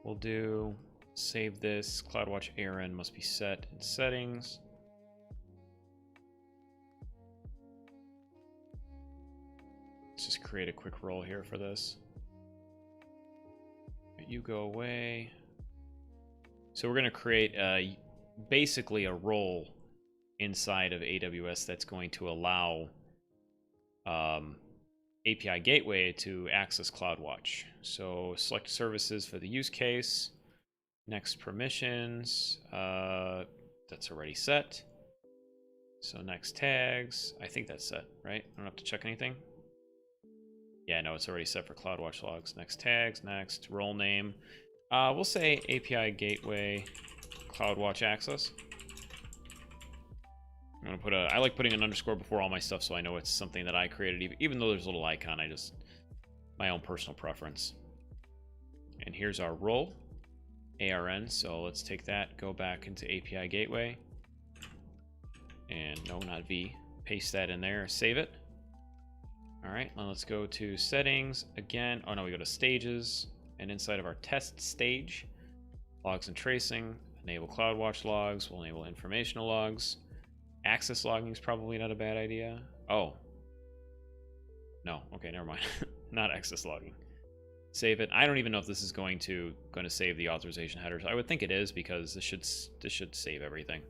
We'll do, save this, CloudWatch ARN must be set in settings. Let's just create a quick role here for this. You go away. So we're going to create basically a role inside of AWS that's going to allow API Gateway to access CloudWatch. So select services for the use case. Next permissions. That's already set. So next tags. I think that's set, right? I don't have to check anything. Yeah, no, it's already set for CloudWatch logs. Next tags, next role name. We'll say API Gateway CloudWatch access. I'm gonna put I like putting an underscore before all my stuff so I know it's something that I created, even though there's a little icon. My own personal preference. And here's our role, ARN. So let's take that, go back into API Gateway, and no, not V. Paste that in there, save it. All right, now let's go to settings again. Oh no, we go to stages, and inside of our test stage, logs and tracing, enable CloudWatch logs, we'll enable informational logs. Access logging is probably not a bad idea. Oh. No, okay, never mind. Not access logging. Save it. I don't even know if this is going to save the authorization headers. I would think it is because this should save everything.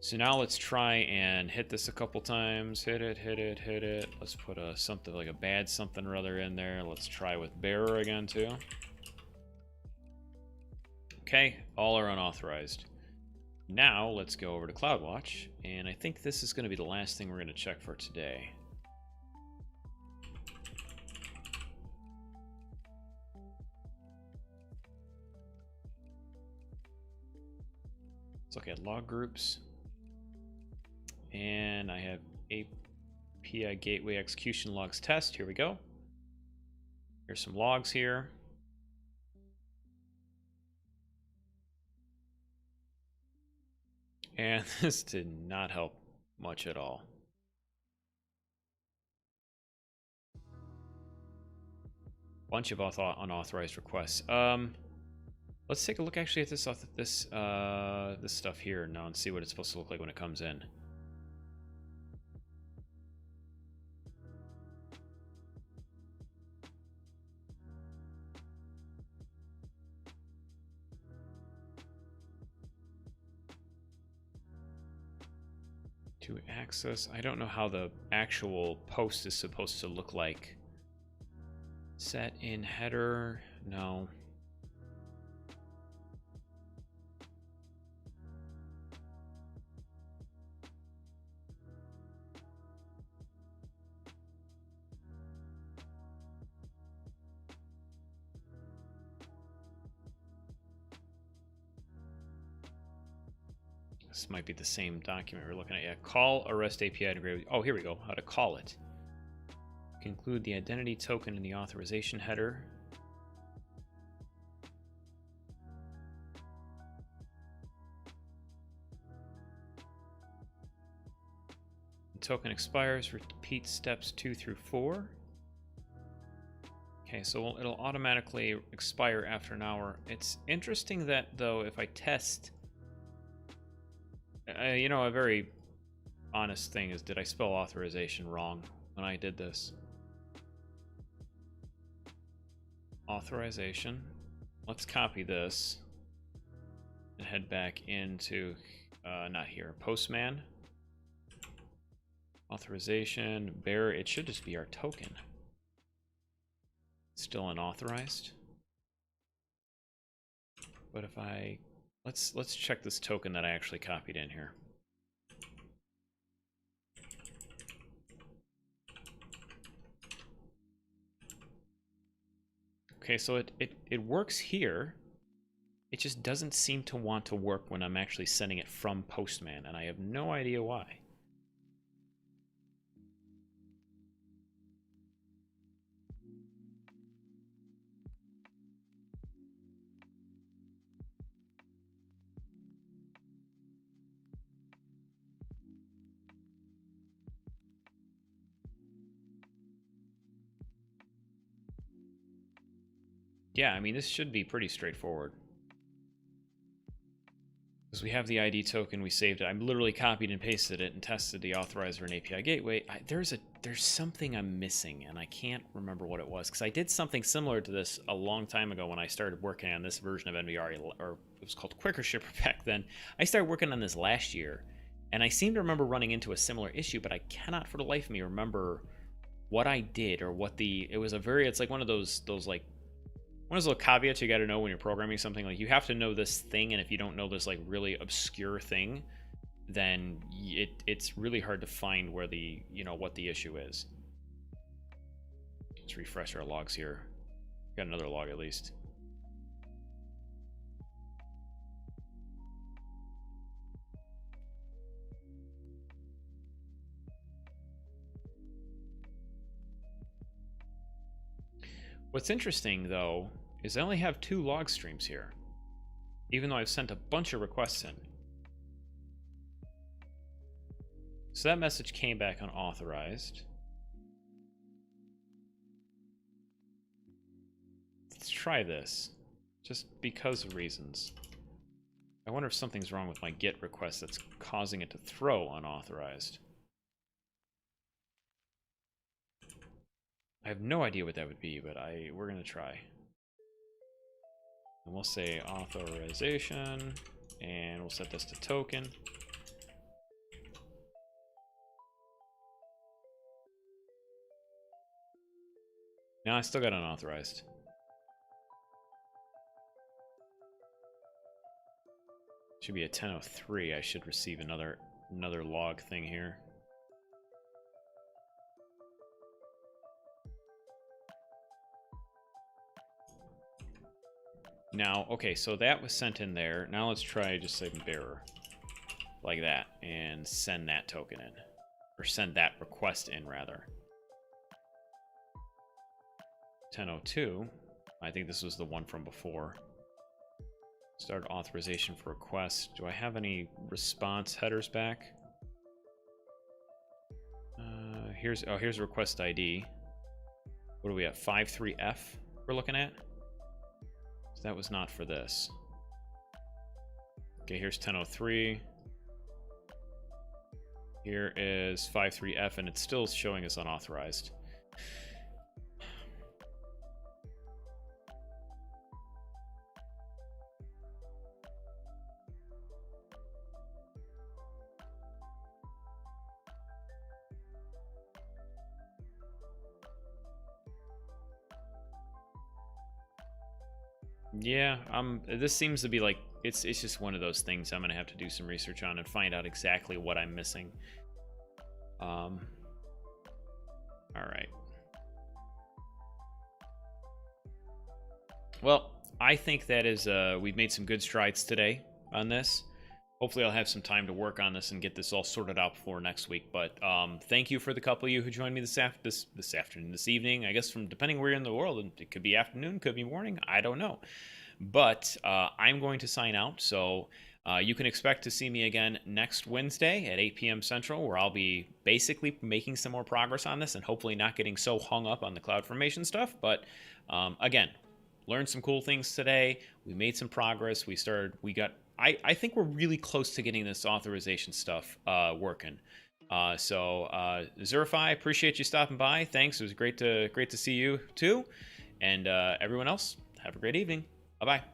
So now let's try and hit this a couple times. Hit it, hit it, hit it. Let's put a something like a bad something or other in there. Let's try with bearer again too. Okay, all are unauthorized. Now let's go over to CloudWatch, and I think this is going to be the last thing we're going to check for today. Let's look at log groups. And I have API Gateway Execution Logs Test. Here we go. Here's some logs here. And this did not help much at all. Bunch of unauthorized requests. Let's take a look actually at this stuff here now and see what it's supposed to look like when it comes in. To access, I don't know how the actual post is supposed to look like. Set in header, no. This might be the same document we're looking at. Yeah, call a REST API integrated. Oh, here we go. How to call it. Include the identity token in the authorization header. The token expires. Repeat steps 2 through 4. Okay, so it'll automatically expire after an hour. It's interesting that, though, if I test... you know, a very honest thing is, did I spell authorization wrong when I did this? Authorization. Let's copy this and head back into, not here, Postman. Authorization, bearer, it should just be our token. Still unauthorized. But if I... Let's check this token that I actually copied in here. Okay, so it works here. It just doesn't seem to want to work when I'm actually sending it from Postman, and I have no idea why. Yeah, I mean, this should be pretty straightforward. Because we have the ID token, we saved it. I literally copied and pasted it and tested the authorizer and API gateway. There's something I'm missing, and I can't remember what it was. Because I did something similar to this a long time ago when I started working on this version of Enviari, or it was called Quicker Shipper back then. I started working on this last year, and I seem to remember running into a similar issue, but I cannot for the life of me remember what I did or what it's like one of those like, one of those little caveats you got to know when you're programming something. Like, you have to know this thing, and if you don't know this like really obscure thing, then it's really hard to find where what the issue is. Let's refresh our logs here. Got another log at least. What's interesting, though, is I only have 2 log streams here, even though I've sent a bunch of requests in. So that message came back unauthorized. try this, just because of reasons. I wonder if something's wrong with my GET request that's causing it to throw unauthorized. I have no idea what that would be, but we're gonna try. And we'll say authorization, and we'll set this to token. No, I still got unauthorized. Should be a 10:03. I should receive another log thing here. Now, okay, so that was sent in there. Now let's try just saying bearer like that and send that token in, or send that request in rather. 10:02. I think this was the one from before. Start authorization for request. Do I have any response headers back? Here's request ID. What do we have? 53F we're looking at? So that was not for this. Okay, here's 10:03. Here is 53F, and it's still showing as unauthorized. Yeah, this seems to be like it's just one of those things I'm gonna have to do some research on and find out exactly what I'm missing. All right. Well, I think that is we've made some good strides today on this. Hopefully I'll have some time to work on this and get this all sorted out before next week. But thank you for the couple of you who joined me this afternoon, this evening. I guess from depending where you're in the world, it could be afternoon, could be morning. I don't know. But I'm going to sign out. So you can expect to see me again next Wednesday at 8 p.m. Central, where I'll be basically making some more progress on this and hopefully not getting so hung up on the CloudFormation stuff. But again, learned some cool things today. We made some progress. I think we're really close to getting this authorization stuff working. So Zerify, appreciate you stopping by. Thanks. It was great to see you too. And everyone else, have a great evening. Bye-bye.